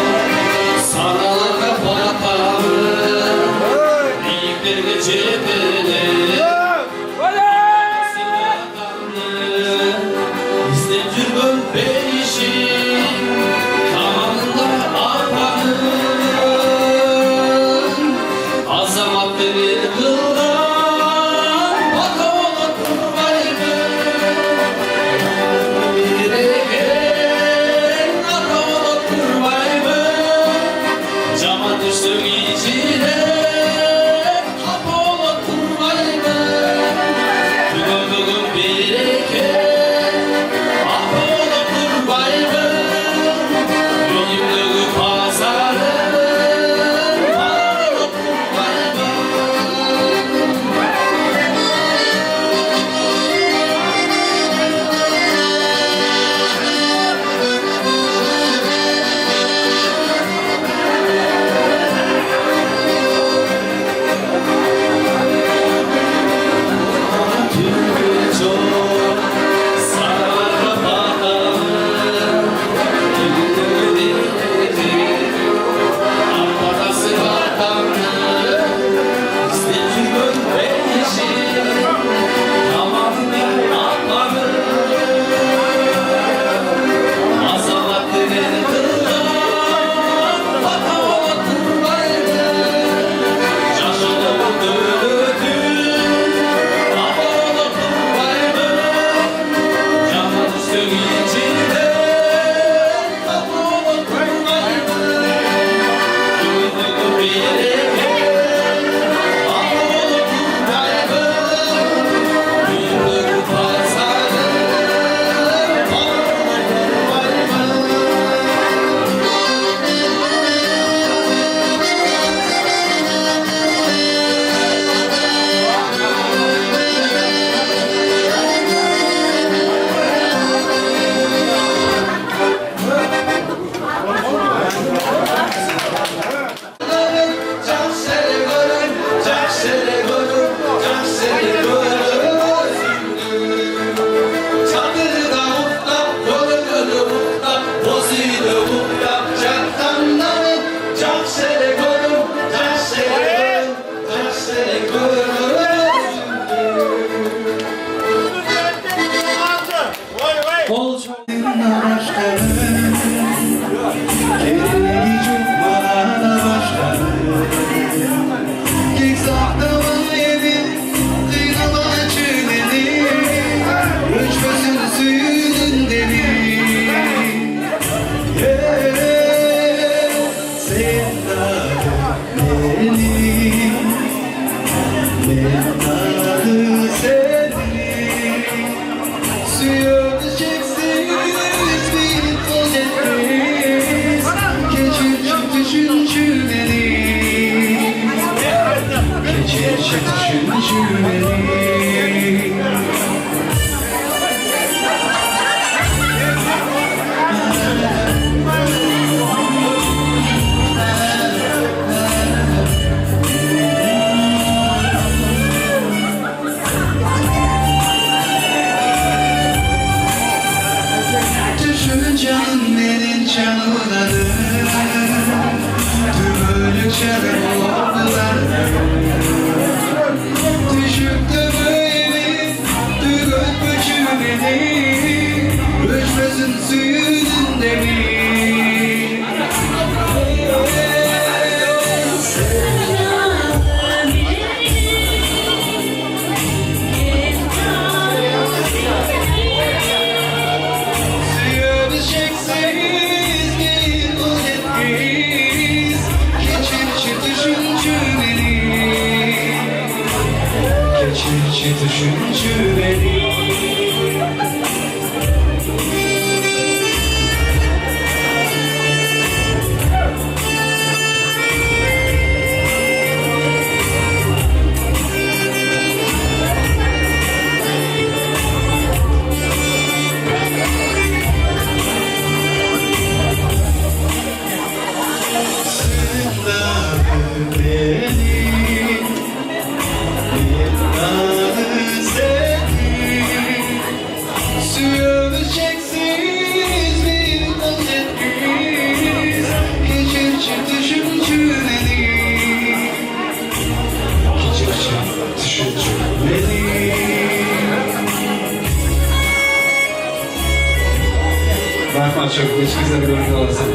J: Ömrünü olsun.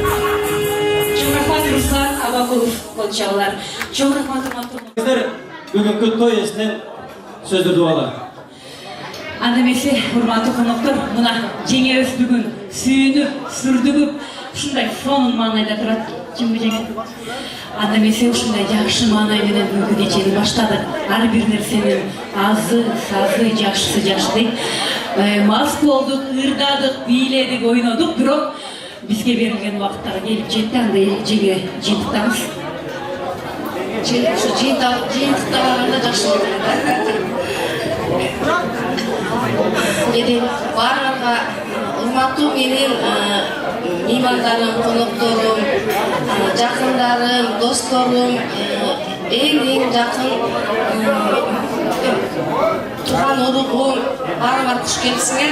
B: Чоң рахмат Руслан Абакулов Кончалар. Чоң рахмат
A: Sizler bugünkü toy esinden sözdür dualar.
B: Анда эмесе урматтуу коноктор, мына жеңебиз бүгүн сүйүнүп, сүрдүгүп, ушундай сонун маанайда турат. Жеңби жеңет. Анда эмесе ушундай жакшы маанай менен бүгүнкү кечени баштадык. Ар бир нерсенин азы, сазы, жакшысы жакшы дейт. Мас болдук, ырдадык, бийледик, ойнодук, бирок бизге берилген убакыттагы келип жетти. Анда жеңе жыйынтыктабыз.
L: Ушу жыйынтыктабаганда жакшы болду. Менин баарыңарга урматтуу менин меймандарым, конокторум, жакындарым, досторум, эң жакын тууган уругум, баарыңар куш келипсиңер.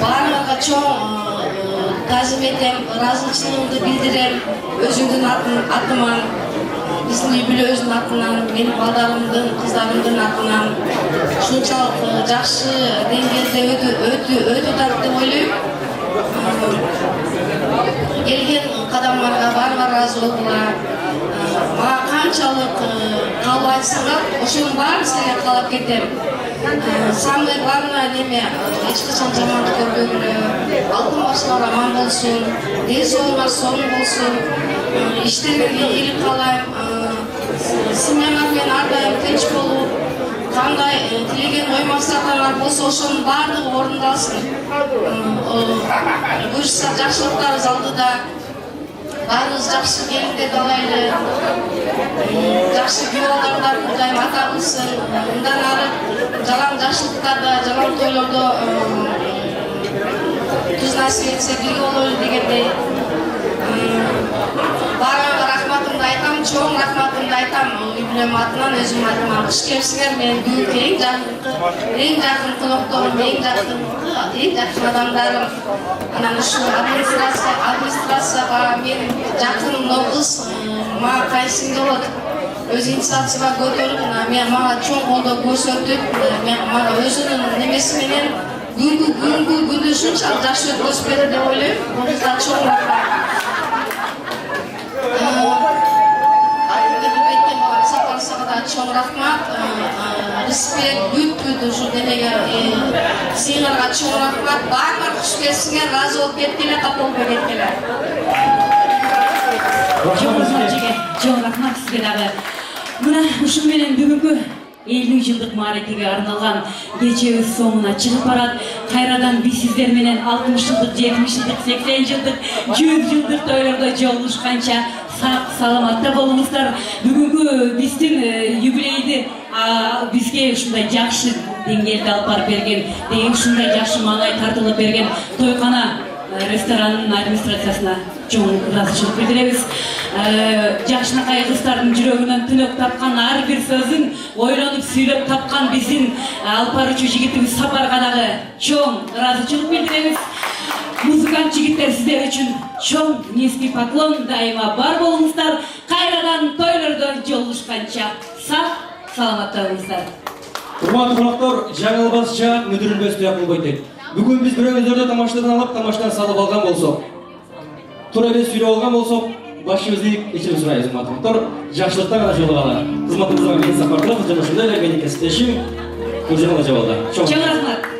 L: Баарыңарга чоң таазим этем, ыраазычылыгымды билдирем өзүңдүн атыман. Биздин үй-бүлөбүздүн атынан, менин балдарымдын, кыздарымдын атынан ушунчалык жакшы деңгээлде өтүп деп ойлойм. Келген кадамдарга баарыңар ыраазы болдуңар. Мага канчалык кабыл айтсаңар, ошонун баарын силерге каалап кетем. Самый главное неме эч качан жамандык көрбөгүлө, алтын башыңар аман болсун, ден соолугуңар сонун болсун, иштериңерге ийгилик каалайм. Семьяңар менен ар дайым тынч болуп, кандай тилеген ой максаттарыңар болсо ошонун баардыгы орундалсын. Буюрса жакшылыктарыбыз алдыда, баарыбыз жакшы келиндерди алайлы, жакшы күйөө балдардар дайым ата кылсын. Мындан ары жалаң жакшылыктарда, жалаң тойлордо туз насип этсе бирге бололу дегендей. Баарыңарга рахматымды айтам, чоң рахматымды айтам. Үй-бүлөм атынан, өзүм атыман куш келипсиңер. Менин бүгүнкү эң жакын конокторум, эң жакын адамдарым. Анан ушул администрацияга менин жакын кыз мага кайсың болот. Өз инициатива көтөрүп, мага чоң колдоо көрсөтүп, мага өзүнүн немеси менен күнгү күндү ушунчалык жакшы өткөзүп берди деп ойлойм. Буга чоң рахмат. Чоң рахмат, респект, бүт ушу демеге сыйыңарга чоң рахмат. Баарыңар куш келсиңер, ыраазы болуп кеткиле, кат болуп кеткиле.
B: Чоң рахмат сизге дагы. Мына ушун менен бүгүнкү 50 жылдык мааракеге арналган кечебиз соңуна чыгып барат. Кайрадан биз сиздер менен 60 жылдык, 70 жылдык, 80 жылдык, 100 жылдык тойлордо жолугушканча сак саламатта болуңуздар. Бүгүнкү биздин юбилейди бизге ушундай жакшы деңгээлде алып барып берген, ушундай жакшы маанай тартылып берген тойкана ресторанынын администрациясына чоң ыраазычылык билдиребиз. Жакшынакай кыздардын жүрөгүнөн түнөк тапкан ар бир сөзүн ойлонуп сүйлөп тапкан биздин алып баруучу жигитибиз Сапарга дагы чоң ыраазычылык билдиребиз. Музыкант жигиттер сиздер үчүн чоң низкий поклон, дайыма бар болуңуздар. Кайрадан тойлордо жолугушканча сак саламатта болуңуздар.
A: Урматтуу коноктор, жаңылбасча, мүдүрүлбөс туяк болбойт. Бүгүн биз бирөөңүздөрдү тамаштадан алып, тамаштан салып алган болсок, туура эмес сүйлөп алган болсок, башыбызды кечирим сурайбыз, урматтуу коноктор. Жакшылыкта гана жолугалы. Кызматыбызга мен Сапар Туров, жана ушундай эле менин кесиптешим Куржан Жабалда.
B: Чоң рахмат.